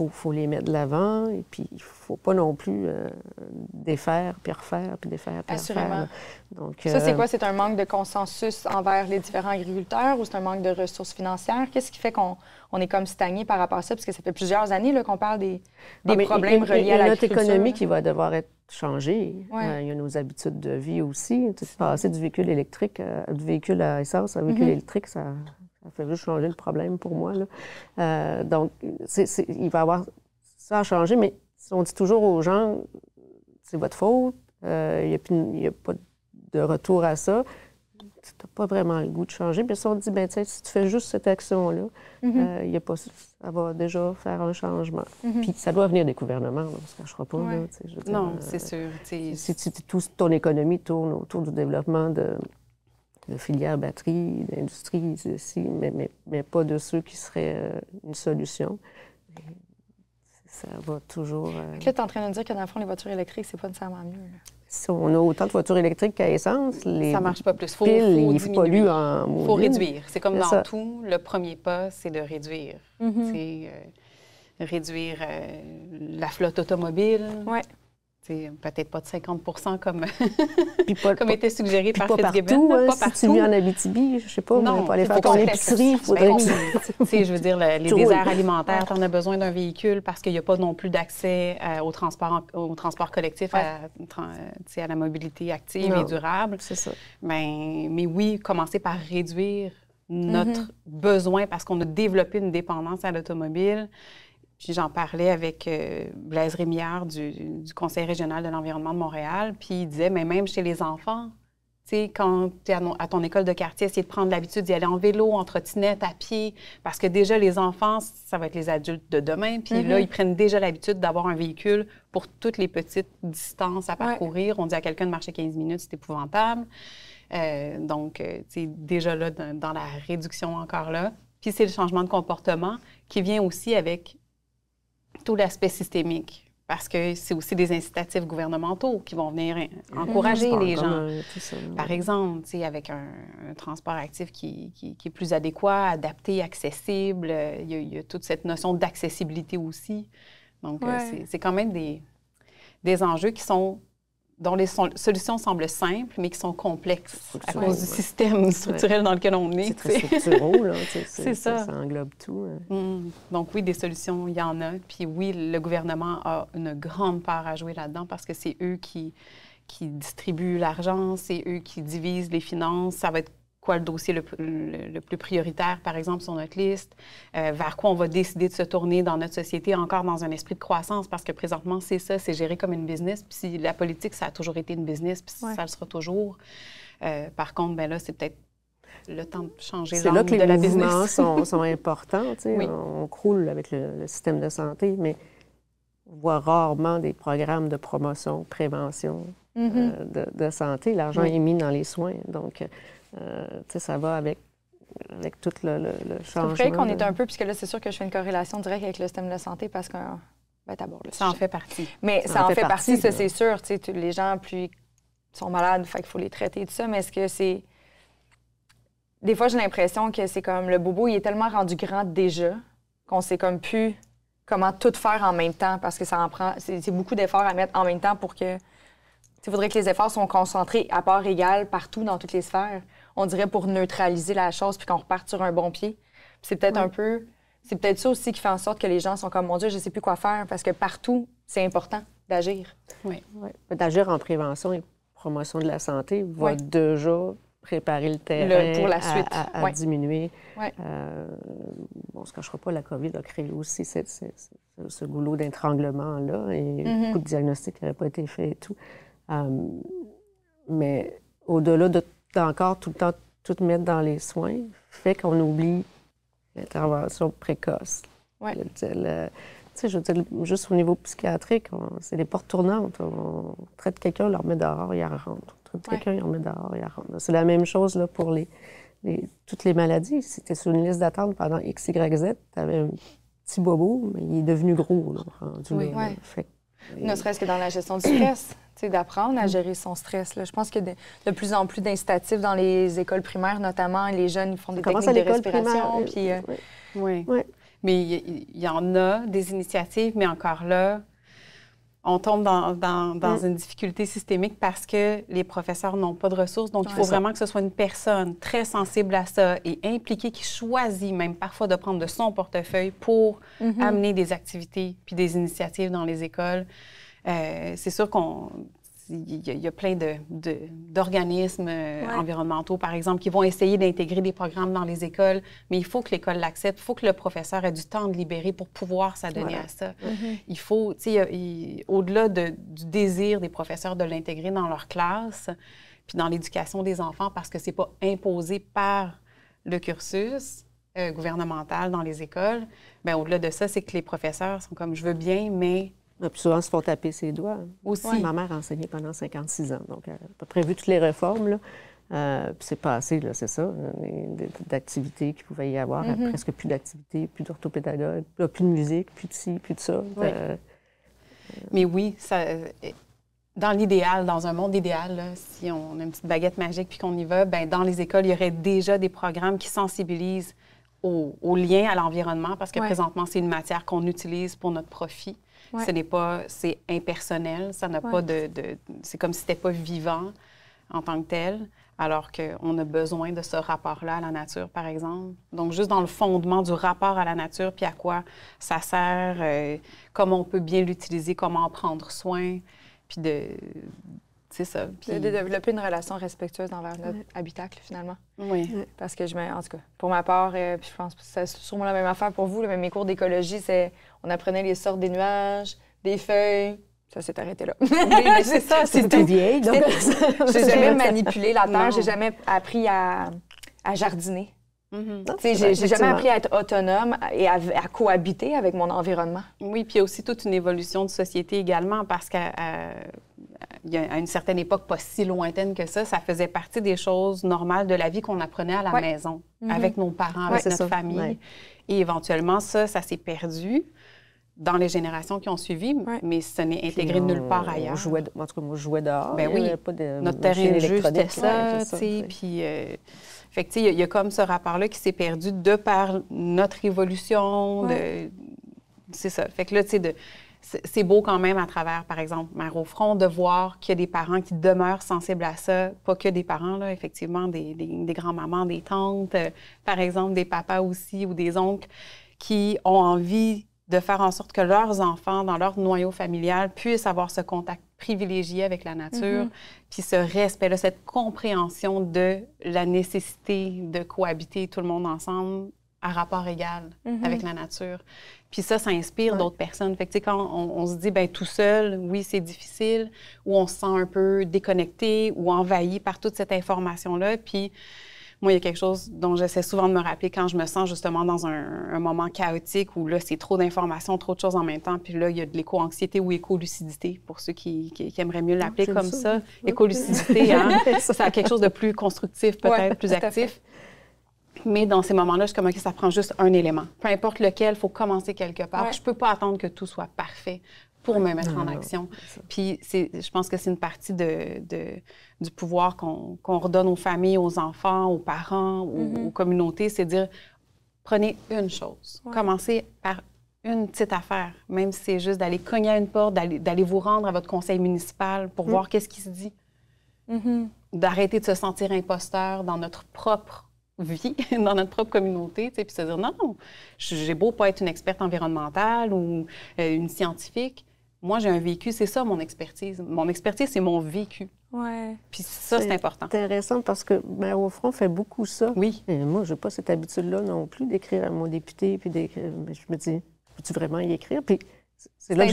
il faut les mettre de l'avant, et puis il ne faut pas non plus défaire, puis refaire, puis défaire, puis refaire. Donc, ça, c'est quoi? C'est un manque de consensus envers les différents agriculteurs ou c'est un manque de ressources financières? Qu'est-ce qui fait qu'on est comme stagné par rapport à ça? Parce que ça fait plusieurs années qu'on parle des problèmes reliés à l'agriculture. Il y a notre économie qui va devoir être changée. Ouais. Il y a nos habitudes de vie aussi. Passer du véhicule électrique, du véhicule à essence à un véhicule électrique, ça fait juste changer le problème pour moi. Là. Donc, il va y avoir ça à changer, mais si on dit toujours aux gens, c'est votre faute, il n'y a pas de retour à ça, tu n'as pas vraiment le goût de changer. Puis si on dit, ben si tu fais juste cette action-là, ça va déjà faire un changement. Puis ça doit venir des gouvernements, on ne se cachera pas. Ouais. Là, non, c'est sûr. Si toute ton économie tourne autour du développement de filières batteries, d'industrie ici, mais pas de ceux qui seraient une solution. Ça va toujours... Là, tu es en train de nous dire que dans le fond, les voitures électriques, c'est pas nécessairement mieux. Là. Si on a autant de voitures électriques qu'à essence, ça ne marche pas plus. Ils polluent en Il faut réduire. C'est comme dans tout. Le premier pas, c'est de réduire. C'est réduire la flotte automobile. Ouais. Peut-être pas de 50 comme était suggéré par Fitzgibbon. Pas partout. Si tu vis en Abitibi, je ne sais pas, pour aller faire ton épicerie, il faudrait je veux dire, les déserts alimentaires, tu en as besoin d'un véhicule parce qu'il n'y a pas non plus d'accès au transport collectif, à la mobilité active et durable. C'est ça. Mais oui, commencer par réduire notre besoin parce qu'on a développé une dépendance à l'automobile. Puis j'en parlais avec Blaise Rémillard du Conseil régional de l'environnement de Montréal, puis il disait, mais même chez les enfants, tu sais, quand tu es à ton école de quartier, essayer de prendre l'habitude d'y aller en vélo, en trottinette, à pied, parce que déjà, les enfants, ça va être les adultes de demain, puis là, ils prennent déjà l'habitude d'avoir un véhicule pour toutes les petites distances à parcourir. On dit à quelqu'un de marcher 15 minutes, c'est épouvantable. Donc, tu sais, déjà là, dans la réduction encore là. Puis c'est le changement de comportement qui vient aussi avec tout l'aspect systémique, parce que c'est aussi des incitatifs gouvernementaux qui vont venir encourager les gens. Par exemple, avec un transport actif qui est plus adéquat, adapté, accessible, il y a toute cette notion d'accessibilité aussi. Donc, c'est quand même des enjeux dont les solutions semblent simples, mais qui sont complexes à cause du système structurel dans lequel on est. C'est très structurel, là. C'est ça. Ça englobe tout. Donc oui, des solutions, il y en a. Puis oui, le gouvernement a une grande part à jouer là-dedans parce que c'est eux qui distribuent l'argent, c'est eux qui divisent les finances. Ça va être quoi le dossier le plus prioritaire, par exemple, sur notre liste, vers quoi on va décider de se tourner dans notre société, encore dans un esprit de croissance, parce que présentement, c'est ça, c'est géré comme une business. Puis la politique, ça a toujours été une business, puis ça le sera toujours. Par contre, ben là, c'est peut-être le temps de changer l'angle de la business. C'est là que les mouvements sont importants. Oui. On croule avec le système de santé, mais on voit rarement des programmes de promotion, prévention de santé. L'argent est mis dans les soins, donc... ça va avec tout le changement. C'est vrai qu'on est un peu, puisque là, c'est sûr que je fais une corrélation directe avec le système de santé parce que, d'abord, ça en fait partie. Mais ça en fait partie, ça, c'est sûr. Les gens, plus sont malades, fait qu'il faut les traiter et tout ça, mais est-ce que c'est... des fois, j'ai l'impression que c'est comme le bobo, il est tellement rendu grand déjà qu'on sait comme plus comment tout faire en même temps parce que ça en prend... C'est beaucoup d'efforts à mettre en même temps pour que... Il faudrait que les efforts soient concentrés à part égale partout dans toutes les sphères. On dirait pour neutraliser la chose puis qu'on reparte sur un bon pied. C'est peut-être un peu... C'est peut-être ça aussi qui fait en sorte que les gens sont comme, mon Dieu, je ne sais plus quoi faire parce que partout, c'est important d'agir. Oui. D'agir en prévention et promotion de la santé va déjà préparer le terrain pour la suite. à diminuer. On ne se cachera pas, la COVID a créé aussi ce goulot d'étranglement-là et beaucoup de diagnostics qui n'auraient pas été faits et tout. Mais au-delà d'encore tout le temps tout mettre dans les soins, fait qu'on oublie l'intervention précoce. Ouais. Tu sais, je veux dire, juste au niveau psychiatrique, c'est des portes tournantes. On traite quelqu'un, on le remet dehors, il en rentre. On traite quelqu'un, il le remet dehors, il en rentre. C'est la même chose là, pour toutes les maladies. Si tu es sur une liste d'attente pendant X, Y, Z, tu avais un petit bobo, mais il est devenu gros. Là, rendu là. Ne serait-ce que dans la gestion du stress, d'apprendre à gérer son stress. Là. Je pense que de plus en plus d'incitatifs dans les écoles primaires, notamment, les jeunes ils font des techniques de respiration. Puis, oui. Mais il y en a des initiatives, mais encore là, on tombe dans une difficulté systémique parce que les professeurs n'ont pas de ressources. Donc, il faut vraiment que ce soit une personne très sensible à ça et impliquée qui choisit même parfois de prendre de son portefeuille pour amener des activités puis des initiatives dans les écoles. C'est sûr qu'il y a plein d'organismes environnementaux, par exemple, qui vont essayer d'intégrer des programmes dans les écoles, mais il faut que l'école l'accepte, il faut que le professeur ait du temps de libérer pour pouvoir s'adonner à ça. Il faut, tu sais, au-delà du désir des professeurs de l'intégrer dans leur classe, puis dans l'éducation des enfants, parce que c'est pas imposé par le cursus gouvernemental dans les écoles, bien, au-delà de ça, c'est que les professeurs sont comme, je veux bien, mais... Puis souvent, ils se font taper ses doigts. Aussi. Ma mère a enseigné pendant 56 ans, donc elle a à peu près vu toutes les réformes. Là. Puis c'est passé, là, c'est ça, d'activités qu'il pouvait y avoir, presque plus d'activités, plus d'orthopédagogues, plus de musique, plus de ci, plus de ça. Oui. Mais oui, ça, dans l'idéal, dans un monde idéal, là, si on a une petite baguette magique puis qu'on y va, bien, dans les écoles, il y aurait déjà des programmes qui sensibilisent au lien à l'environnement, parce que présentement, c'est une matière qu'on utilise pour notre profit. Ce n'est pas... C'est impersonnel, ça n'a pas c'est comme si c'était pas vivant en tant que tel, alors qu'on a besoin de ce rapport-là à la nature, par exemple. Donc, juste dans le fondement du rapport à la nature, puis à quoi ça sert, comment on peut bien l'utiliser, comment en prendre soin, puis c'est ça. Puis... De développer une relation respectueuse envers notre habitacle, finalement. Oui. Parce que, en tout cas, pour ma part, puis je pense que c'est sûrement la même affaire pour vous, là, mes cours d'écologie, on apprenait les sortes des nuages, des feuilles. Ça s'est arrêté là. Mais c'est ça, c'était vieille. Donc... J'ai jamais manipulé la terre, j'ai jamais appris à jardiner. J'ai jamais appris à être autonome et à cohabiter avec mon environnement. Oui, puis il y a aussi toute une évolution de société également, parce qu'à une certaine époque, pas si lointaine que ça faisait partie des choses normales de la vie qu'on apprenait à la maison, avec nos parents, avec notre famille. Ouais. Et éventuellement, ça s'est perdu dans les générations qui ont suivi, mais ce n'est intégré nulle part ailleurs. En tout cas, moi, je jouais dehors. Ben oui, pas de notre terrain de jeu, c'était ça, tu sais, puis... Fait que, tu sais, il y a comme ce rapport-là qui s'est perdu de par notre évolution. C'est ça. Fait que là, tu sais, c'est beau quand même à travers, par exemple, Mère au front, de voir qu'il y a des parents qui demeurent sensibles à ça. Pas que des parents, là, effectivement, des grands-mamans, des tantes, par exemple, des papas aussi ou des oncles qui ont envie de faire en sorte que leurs enfants, dans leur noyau familial, puissent avoir ce contact privilégié avec la nature, puis ce respect-là, cette compréhension de la nécessité de cohabiter tout le monde ensemble à rapport égal avec la nature. Puis ça inspire d'autres personnes. Fait que, tu sais, quand on se dit, bien, tout seul, oui, c'est difficile, ou on se sent un peu déconnecté ou envahi par toute cette information-là, puis moi, il y a quelque chose dont j'essaie souvent de me rappeler quand je me sens justement dans un moment chaotique où là, c'est trop d'informations, trop de choses en même temps. Puis là, il y a de l'éco-anxiété ou éco-lucidité, pour ceux qui aimeraient mieux l'appeler comme ça. Éco-lucidité, hein? Ça a quelque chose de plus constructif, peut-être, plus actif. Mais dans ces moments-là, je suis comme, OK, ça prend juste un élément. Peu importe lequel, il faut commencer quelque part. Je ne peux pas attendre que tout soit parfait pour me mettre en action. Puis je pense que c'est une partie du pouvoir qu'on redonne aux familles, aux enfants, aux parents, aux communautés, c'est de dire, prenez une chose. Commencez par une petite affaire, même si c'est juste d'aller cogner à une porte, d'aller vous rendre à votre conseil municipal pour voir qu'est-ce qui se dit. D'arrêter de se sentir imposteur dans notre propre vie, dans notre propre communauté, puis se dire, non, j'ai beau pas être une experte environnementale ou une scientifique, moi, j'ai un vécu, c'est ça mon expertise. Mon expertise, c'est mon vécu. Ouais. Puis ça, c'est important. C'est intéressant parce que Mère au front fait beaucoup ça. Oui. Et moi, je n'ai pas cette habitude-là non plus d'écrire à mon député, puis d'écrire. Je me dis, peux-tu vraiment y écrire? Puis c'est là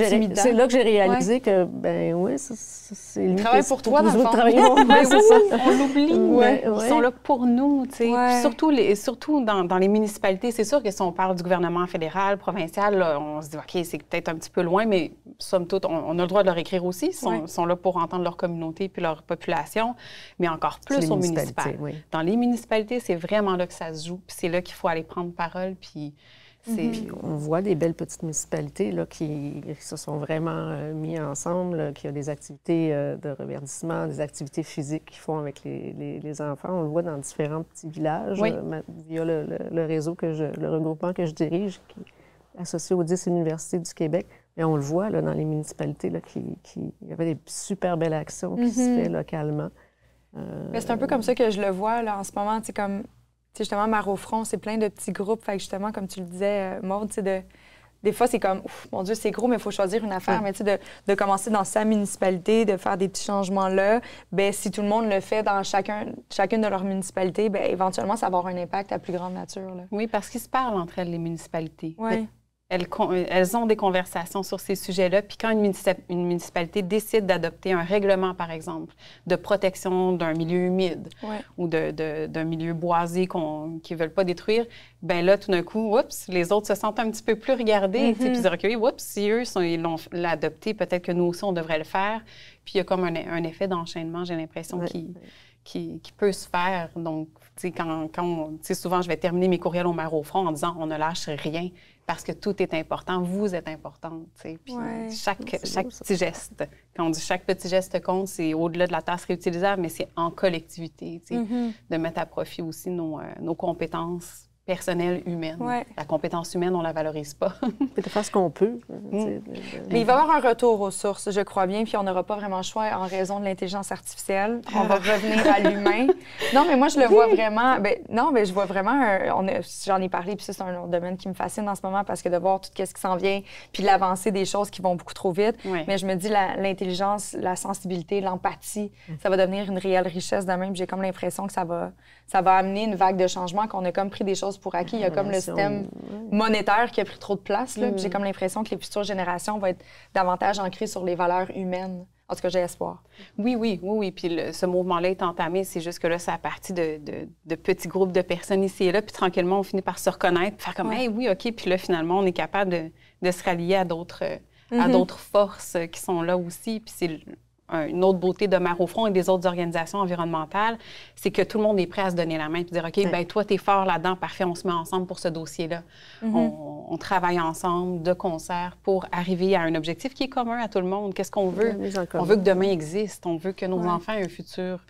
que j'ai réalisé que, ben oui, c'est lui. Il travaille pour toi, dans le fond. Ben, c'est ça. On l'oublie. Ils sont là pour nous, tu sais. Puis surtout dans les municipalités, c'est sûr que si on parle du gouvernement fédéral, provincial, là, on se dit, OK, c'est peut-être un petit peu loin, mais somme toute, on a le droit de leur écrire aussi. Ils sont là pour entendre leur communauté puis leur population, mais encore plus aux municipales. Oui. Dans les municipalités, c'est vraiment là que ça se joue. Puis c'est là qu'il faut aller prendre parole, puis... Puis on voit des belles petites municipalités là, qui se sont vraiment mis ensemble, là, qui ont des activités de reverdissement, des activités physiques qu'ils font avec les enfants. On le voit dans différents petits villages via le réseau, le regroupement que je dirige, qui est associé aux 10 universités du Québec. Mais on le voit là, dans les municipalités, là, il y avait des super belles actions qui se font localement. Mais c'est un peu comme ça que je le vois là, en ce moment, comme... justement, Mère au front, c'est plein de petits groupes. Fait que justement, comme tu le disais, Maude, des fois, c'est comme, mon Dieu, c'est gros, mais il faut choisir une affaire. Mais de commencer dans sa municipalité, de faire des petits changements là, bien, si tout le monde le fait dans chacune de leurs municipalités, bien, éventuellement, ça va avoir un impact à plus grande nature. Là. Oui, parce qu'ils se parlent entre elles, les municipalités. Oui. Elles ont des conversations sur ces sujets-là. Puis quand une municipalité décide d'adopter un règlement, par exemple, de protection d'un milieu humide ou d'un milieu boisé qu'ils ne veulent pas détruire, bien là, tout d'un coup, oups, les autres se sentent un petit peu plus regardés. Puis dire, OK, oups, si eux, ils l'ont adopté, peut-être que nous aussi, on devrait le faire. Puis il y a comme un effet d'enchaînement, j'ai l'impression, qui peut se faire. Donc, tu sais, souvent, je vais terminer mes courriels au Maire au front en disant, on ne lâche rien. Parce que tout est important, vous êtes importante, tu sais. Puis chaque petit geste, quand on dit chaque petit geste compte, c'est au-delà de la tasse réutilisable, mais c'est en collectivité, tu sais, de mettre à profit aussi nos compétences personnelles, humaines. La compétence humaine, on la valorise pas. Puis de faire ce qu'on peut. Mais il va y avoir un retour aux sources, je crois bien, puis on n'aura pas vraiment le choix en raison de l'intelligence artificielle. On va revenir à l'humain. Non, mais moi, je le vois vraiment... je vois vraiment... J'en ai parlé, puis ça, c'est un autre domaine qui me fascine en ce moment, parce que de voir tout ce qui s'en vient, puis l'avancée des choses qui vont beaucoup trop vite. Mais je me dis, l'intelligence, la sensibilité, l'empathie, ça va devenir une réelle richesse de même. J'ai comme l'impression que ça va amener une vague de changement, qu'on a comme pris des choses pour acquis. Il y a comme le système monétaire qui a pris trop de place. Là. J'ai comme l'impression que les futures générations vont être davantage ancrées sur les valeurs humaines. En tout cas, j'ai espoir. Oui. Puis ce mouvement-là est entamé. C'est juste que là, c'est à partir de petits groupes de personnes ici et là. Puis tranquillement, on finit par se reconnaître, puis faire comme, hey, oui, OK. Puis là, finalement, on est capable de se rallier à d'autres forces qui sont là aussi. Puis c'est une autre beauté de Mère au front et des autres organisations environnementales, c'est que tout le monde est prêt à se donner la main et dire, OK, bien, toi, t'es fort là-dedans, parfait, on se met ensemble pour ce dossier-là. On travaille ensemble, de concert, pour arriver à un objectif qui est commun à tout le monde. Qu'est-ce qu'on veut? On veut que demain existe. On veut que nos enfants aient un futur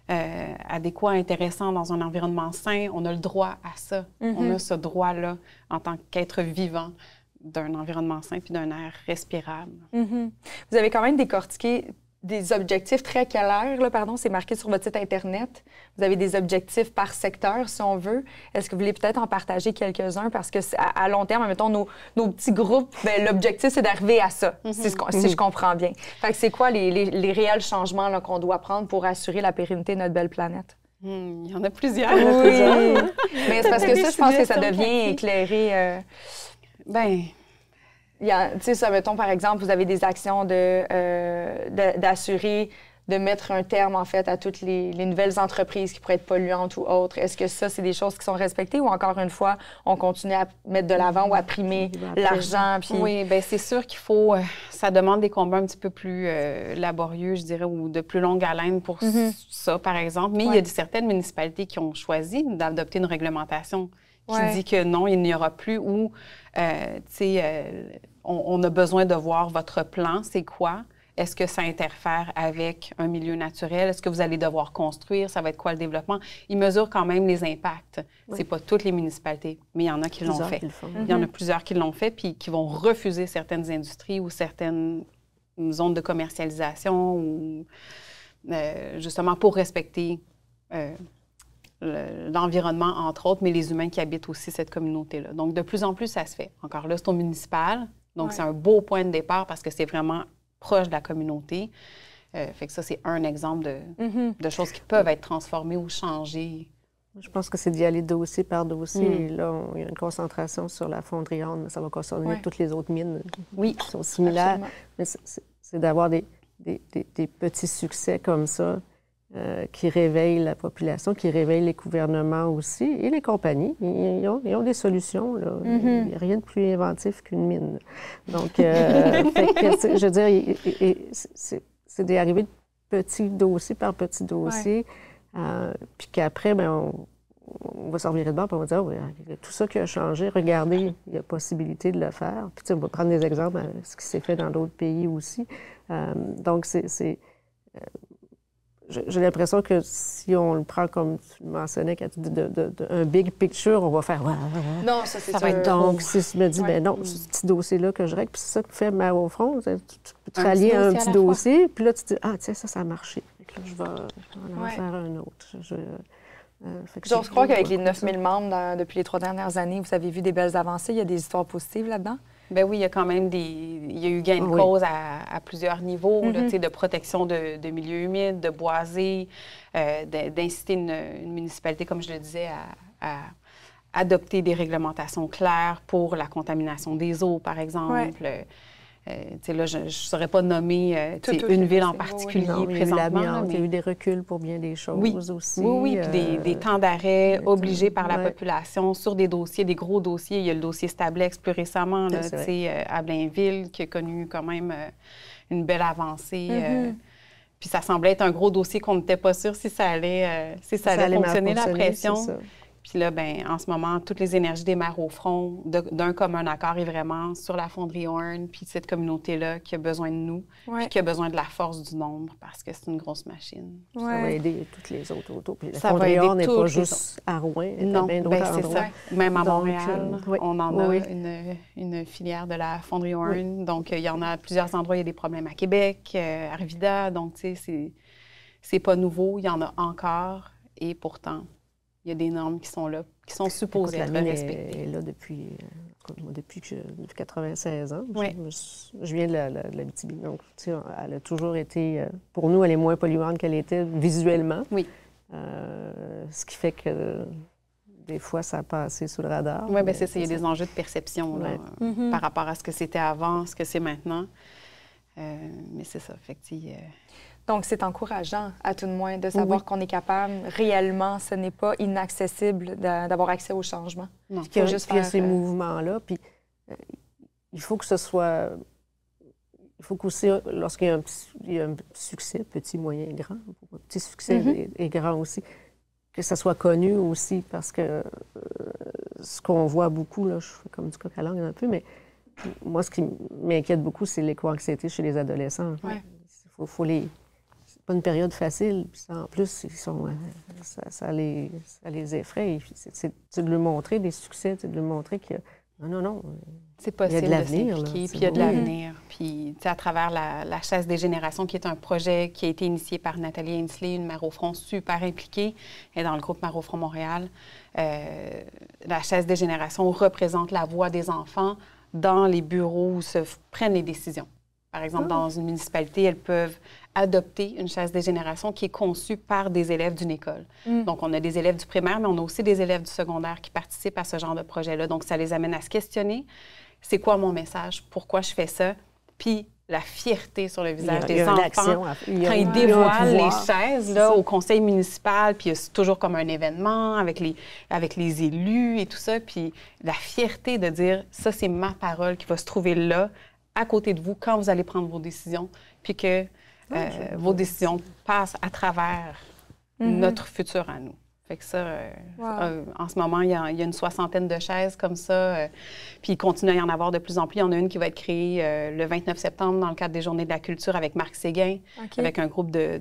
adéquat, intéressant, dans un environnement sain. On a le droit à ça. On a ce droit-là en tant qu'être vivant d'un environnement sain puis d'un air respirable. Vous avez quand même décortiqué des objectifs très clairs, c'est marqué sur votre site Internet. Vous avez des objectifs par secteur, si on veut. Est-ce que vous voulez peut-être en partager quelques-uns? Parce que à long terme, mettons, nos petits groupes, l'objectif, c'est d'arriver à ça, si je comprends bien. Fait que c'est quoi les réels changements là, qu'on doit prendre pour assurer la pérennité de notre belle planète? Il y en a plusieurs. Oui. Mais c'est parce que ça, je pense que ça devient éclairé. Tu sais, ça, mettons, par exemple, vous avez des actions d'assurer, de mettre un terme, en fait, à toutes les nouvelles entreprises qui pourraient être polluantes ou autres. Est-ce que ça, c'est des choses qui sont respectées ou, encore une fois, on continue à mettre de l'avant ou à primer l'argent? Puis... Oui, bien, c'est sûr qu'il faut... ça demande des combats un petit peu plus laborieux, je dirais, ou de plus longue haleine pour ça, par exemple. Mais il y a certaines municipalités qui ont choisi d'adopter une réglementation qui dit que non, il n'y aura plus, ou, on a besoin de voir votre plan, c'est quoi? Est-ce que ça interfère avec un milieu naturel? Est-ce que vous allez devoir construire? Ça va être quoi le développement? Ils mesurent quand même les impacts. C'est pas toutes les municipalités, mais il y en a qui l'ont fait. Il y en a plusieurs qui l'ont fait, puis qui vont refuser certaines industries ou certaines zones de commercialisation, ou justement pour respecter l'environnement, entre autres, mais les humains qui habitent aussi cette communauté-là. Donc, de plus en plus, ça se fait. Encore là, c'est au municipal. Donc, c'est un beau point de départ parce que c'est vraiment proche de la communauté. Fait que ça, c'est un exemple de choses qui peuvent être transformées ou changées. Je pense que c'est d'y aller dossier par dossier. Et là, il y a une concentration sur la fonderie Horn, mais ça va concerner toutes les autres mines qui sont similaires. Absolument. Mais c'est d'avoir des petits succès comme ça qui réveillent la population, qui réveillent les gouvernements aussi et les compagnies. Ils ont des solutions. Là. Il n'y a rien de plus inventif qu'une mine. Donc, je veux dire, c'est d'y arriver de petit dossier par petit dossier, puis qu'après, on va s'en revirer de bord et on va dire, tout ça qui a changé, regardez, il y a possibilité de le faire. Puis, on va prendre des exemples de ce qui s'est fait dans d'autres pays aussi. Donc, j'ai l'impression que si on le prend comme tu mentionnais, un big picture, on va faire... Non, ça va être donc, si je me dis, non, ce petit dossier-là que je règle, puis c'est ça qui fait mal au front, tu peux te rallier à un petit dossier, puis là, tu te dis, tiens, ça a marché. Là, je vais en faire un autre. Je crois qu'avec les 9000 membres depuis les 3 dernières années, vous avez vu des belles avancées. Il y a des histoires positives là-dedans? Bien oui, il y a quand même il y a eu gain de cause à plusieurs niveaux, là, de protection de milieux humides, de boisés, d'inciter une municipalité, comme je le disais, à adopter des réglementations claires pour la contamination des eaux, par exemple. Là, je ne saurais pas nommer une ville en particulier présentement. Il y a eu des reculs pour bien des choses aussi. Oui, puis des temps d'arrêt obligés par la population sur des dossiers, des gros dossiers. Il y a le dossier Stablex plus récemment, là, à Blainville, qui a connu quand même une belle avancée. Puis ça semblait être un gros dossier qu'on n'était pas sûr si ça allait fonctionner, la pression. Puis là, en ce moment, toutes les énergies des maires au front, d'un commun accord, est vraiment sur la fonderie Horn, puis cette communauté-là qui a besoin de nous, puis qui a besoin de la force du nombre, parce que c'est une grosse machine. Ça va aider toutes les autres autour. Puis la fonderie Horn n'est pas juste à Rouen, non, c'est ça. Même à Montréal, on en a une filière de la fonderie Horn. Donc, il y en a à plusieurs endroits. Il y a des problèmes à Québec, à Arvida. Donc, tu sais, c'est pas nouveau. Il y en a encore. Et pourtant, il y a des normes qui sont là, qui sont supposées être respectées. Elle est là depuis 96 ans. Je viens de l'Abitibi. Donc, tu sais, elle a toujours été... pour nous, elle est moins polluante qu'elle était visuellement. Oui. Ce qui fait que des fois, ça a passé sous le radar. Oui, bien c'est ça. Il y a des enjeux de perception là, par rapport à ce que c'était avant, ce que c'est maintenant. Mais c'est ça. Fait que, donc, c'est encourageant, à tout de moins, de savoir qu'on est capable, réellement, ce n'est pas inaccessible d'avoir accès au changement. Non, il y a ces mouvements-là, puis il faut que ce soit... Il faut qu'aussi, lorsqu'il y a un succès, petit, moyen, grand, un petit succès et grand aussi, que ça soit connu aussi, parce que ce qu'on voit beaucoup, là, je fais comme du coq à l'âne un peu, mais moi, ce qui m'inquiète beaucoup, c'est l'éco-anxiété chez les adolescents. Faut les... C'est pas une période facile. Puis en plus, ils sont, ça les effraie. C'est de lui montrer des succès, c'est de lui montrer que non, c'est possible, il y a de l'avenir. Puis il y a de l'avenir. Puis à travers la chasse des générations, qui est un projet qui a été initié par Nathalie Ainsley, une mère au front super impliquée, et dans le groupe Mère au front Montréal, la chasse des générations représente la voix des enfants dans les bureaux où se prennent les décisions. Par exemple, dans une municipalité, elles peuvent adopter une chasse des générations qui est conçue par des élèves d'une école. Donc, on a des élèves du primaire, mais on a aussi des élèves du secondaire qui participent à ce genre de projet-là. Donc, ça les amène à se questionner. C'est quoi mon message? Pourquoi je fais ça? Puis, la fierté sur le visage des enfants quand ils dévoilent les chaises là, au conseil municipal, puis c'est toujours comme un événement avec les élus et tout ça. Puis, la fierté de dire, ça, c'est ma parole qui va se trouver là, à côté de vous, quand vous allez prendre vos décisions, puis que vos décisions passent à travers notre futur à nous. Fait que ça, en ce moment, il y a une 60aine de chaises comme ça. Puis il continue à y en avoir de plus en plus. Il y en a une qui va être créée le 29 septembre dans le cadre des Journées de la culture avec Marc Séguin, avec un groupe de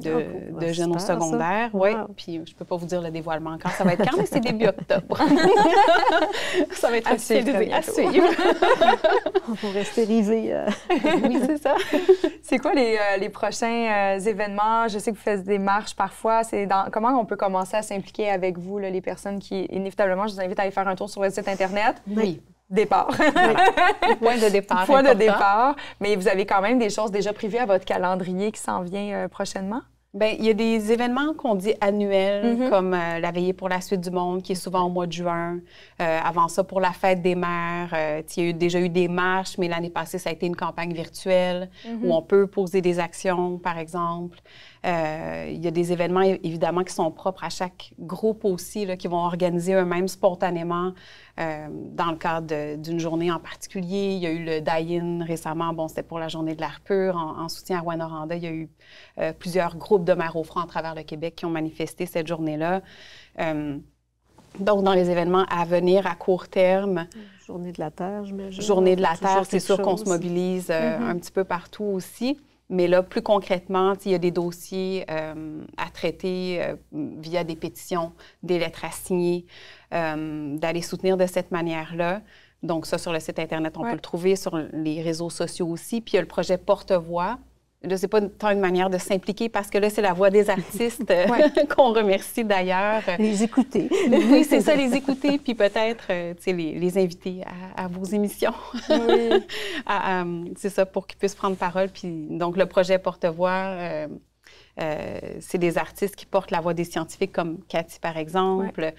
jeunes au secondaire. Oui, puis je peux pas vous dire le dévoilement encore. Ça va être quand? Mais c'est début octobre. Ça va être à suivre. On va rester rivés. Oui, c'est ça. C'est quoi les prochains événements? Je sais que vous faites des marches parfois. Comment on peut commencer à s'impliquer avec vous, là, les personnes qui, inévitablement, je vous invite à aller faire un tour sur le site Internet. Oui. Départ. Point de départ. Point de départ. Mais vous avez quand même des choses déjà prévues à votre calendrier qui s'en vient prochainement? Bien, il y a des événements qu'on dit annuels, comme la Veillée pour la suite du monde, qui est souvent au mois de juin. Avant ça, pour la fête des mères, il y a déjà eu des marches, mais l'année passée, ça a été une campagne virtuelle où on peut poser des actions, par exemple. Il y a des événements, évidemment, qui sont propres à chaque groupe aussi, là, qui vont organiser eux-mêmes spontanément dans le cadre d'une journée en particulier. Il y a eu le Die-In récemment. Bon, c'était pour la Journée de l'air pur. En soutien à Rwanda, il y a eu plusieurs groupes de mères au front à travers le Québec qui ont manifesté cette journée-là. Donc, dans les événements à venir à court terme... Journée de la Terre, j'imagine. Journée de la Terre, c'est sûr qu'on se mobilise un petit peu partout aussi. Mais là, plus concrètement, il y a des dossiers à traiter via des pétitions, des lettres à signer, d'aller soutenir de cette manière-là. Donc ça, sur le site Internet, on peut le trouver, sur les réseaux sociaux aussi. Puis il y a le projet Porte-Voix. Là, c'est pas tant une manière de s'impliquer parce que là, c'est la voix des artistes qu'on remercie d'ailleurs. Les écouter. Oui, c'est ça, les écouter, puis peut-être, les inviter à vos émissions. Oui. C'est ça, pour qu'ils puissent prendre parole. Puis donc, le projet Porte-Voix, c'est des artistes qui portent la voix des scientifiques, comme Cathy, par exemple.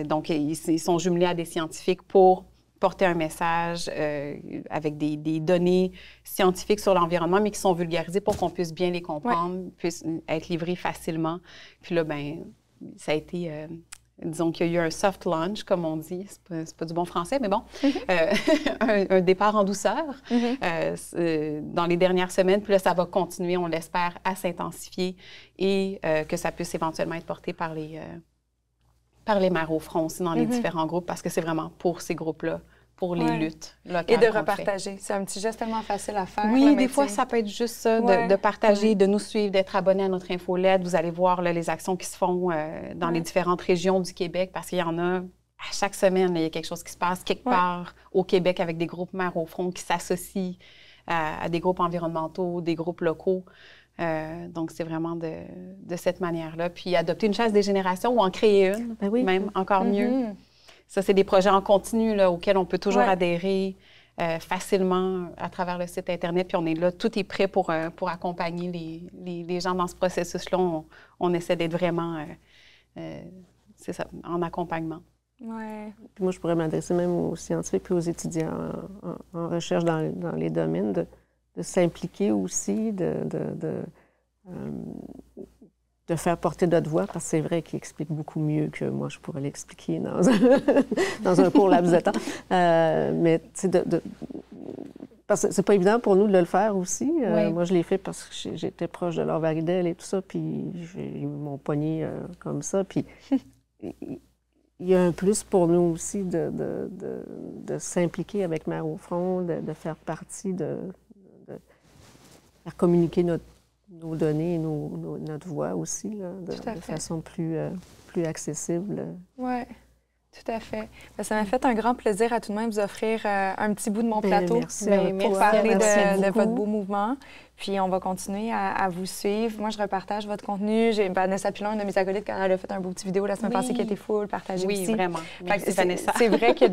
Donc, ils sont jumelés à des scientifiques pour porter un message avec des données scientifiques sur l'environnement, mais qui sont vulgarisées pour qu'on puisse bien les comprendre, puissent être livrées facilement. Puis là, bien, ça a été... disons qu'il y a eu un soft launch, comme on dit. C'est pas du bon français, mais bon. Un départ en douceur dans les dernières semaines. Puis là, ça va continuer, on l'espère, à s'intensifier et que ça puisse éventuellement être porté par les mères au front aussi dans les différents groupes, parce que c'est vraiment pour ces groupes-là, pour les luttes locales. Et de repartager. C'est un petit geste tellement facile à faire. Oui, là, des fois, ça peut être juste ça, de partager, de nous suivre, d'être abonné à notre infolette. Vous allez voir là, les actions qui se font dans les différentes régions du Québec, parce qu'il y en a à chaque semaine. Là, il y a quelque chose qui se passe quelque part au Québec avec des groupes mères au front qui s'associent à des groupes environnementaux, des groupes locaux. Donc, c'est vraiment de cette manière-là. Puis, adopter une chaise des générations ou en créer une, même encore mieux. Ça, c'est des projets en continu là, auxquels on peut toujours adhérer facilement à travers le site Internet. Puis, on est là, tout est prêt pour accompagner les gens dans ce processus-là. On essaie d'être vraiment, c'est ça, en accompagnement. Ouais. Puis moi, je pourrais m'adresser même aux scientifiques et aux étudiants en recherche dans les domaines, de s'impliquer aussi, de faire porter notre voix, parce que c'est vrai qu'il explique beaucoup mieux que moi, je pourrais l'expliquer dans un court laps de temps. Mais, tu sais, parce que c'est pas évident pour nous de le faire aussi. Moi, je l'ai fait parce que j'étais proche de Laure Varidel et tout ça, puis ils m'ont pogné comme ça. Puis il y a un plus pour nous aussi de s'impliquer avec Mères au front, de faire partie de faire communiquer nos données et notre voix aussi, là, de façon plus accessible. Oui, tout à fait. Bien, ça m'a fait un grand plaisir à tout de même vous offrir un petit bout de mon plateau pour parler de votre beau mouvement. Puis on va continuer à vous suivre. Moi, je repartage votre contenu. J'ai Vanessa Pilon, une de mes acolytes, quand elle a fait un beau petit vidéo la semaine passée qui était full, partagée aussi. Oui, vraiment. Merci, Vanessa. C'est vrai que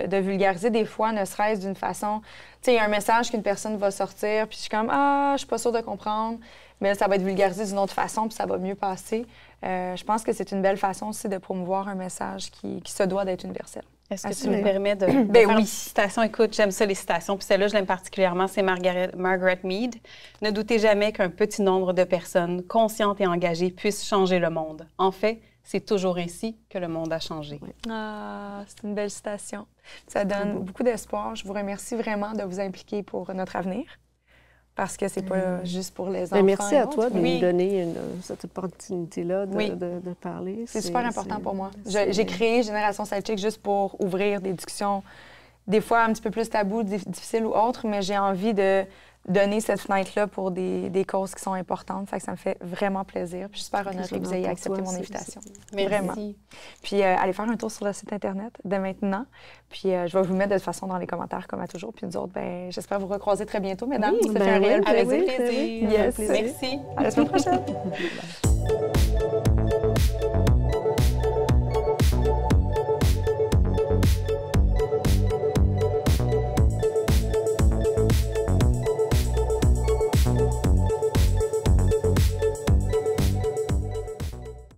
de vulgariser des fois, ne serait-ce d'une façon... Tu sais, il y a un message qu'une personne va sortir, puis je suis comme « Ah, je suis pas sûre de comprendre », mais ça va être vulgarisé d'une autre façon, puis ça va mieux passer. Je pense que c'est une belle façon aussi de promouvoir un message qui se doit d'être universel. Est-ce que tu me permets de faire une citation? Écoute, j'aime ça, les citations. Puis celle-là, je l'aime particulièrement, c'est Margaret Mead. « Ne doutez jamais qu'un petit nombre de personnes conscientes et engagées puissent changer le monde. En fait, c'est toujours ainsi que le monde a changé. » Ah, c'est une belle citation. Ça donne beaucoup d'espoir. Je vous remercie vraiment de vous impliquer pour notre avenir. parce que c'est pas juste pour les enfants. Merci à toi de oui. nous donner cette opportunité-là de parler. C'est super important pour moi. J'ai créé Génération Sidechick juste pour ouvrir des discussions, des fois un petit peu plus tabous, difficiles ou autres, mais j'ai envie de donner cette fenêtre-là pour des causes qui sont importantes. Fait que ça me fait vraiment plaisir. Puis je suis super honorée que vous ayez accepté mon invitation. Merci. Vraiment. Puis allez faire un tour sur le site Internet dès maintenant. Puis je vais vous mettre de toute façon dans les commentaires comme à toujours. Puis nous autres, ben, j'espère vous recroiser très bientôt, mesdames. Oui, ça fait un réel plaisir. Avec plaisir. Yes. Merci. À la semaine prochaine.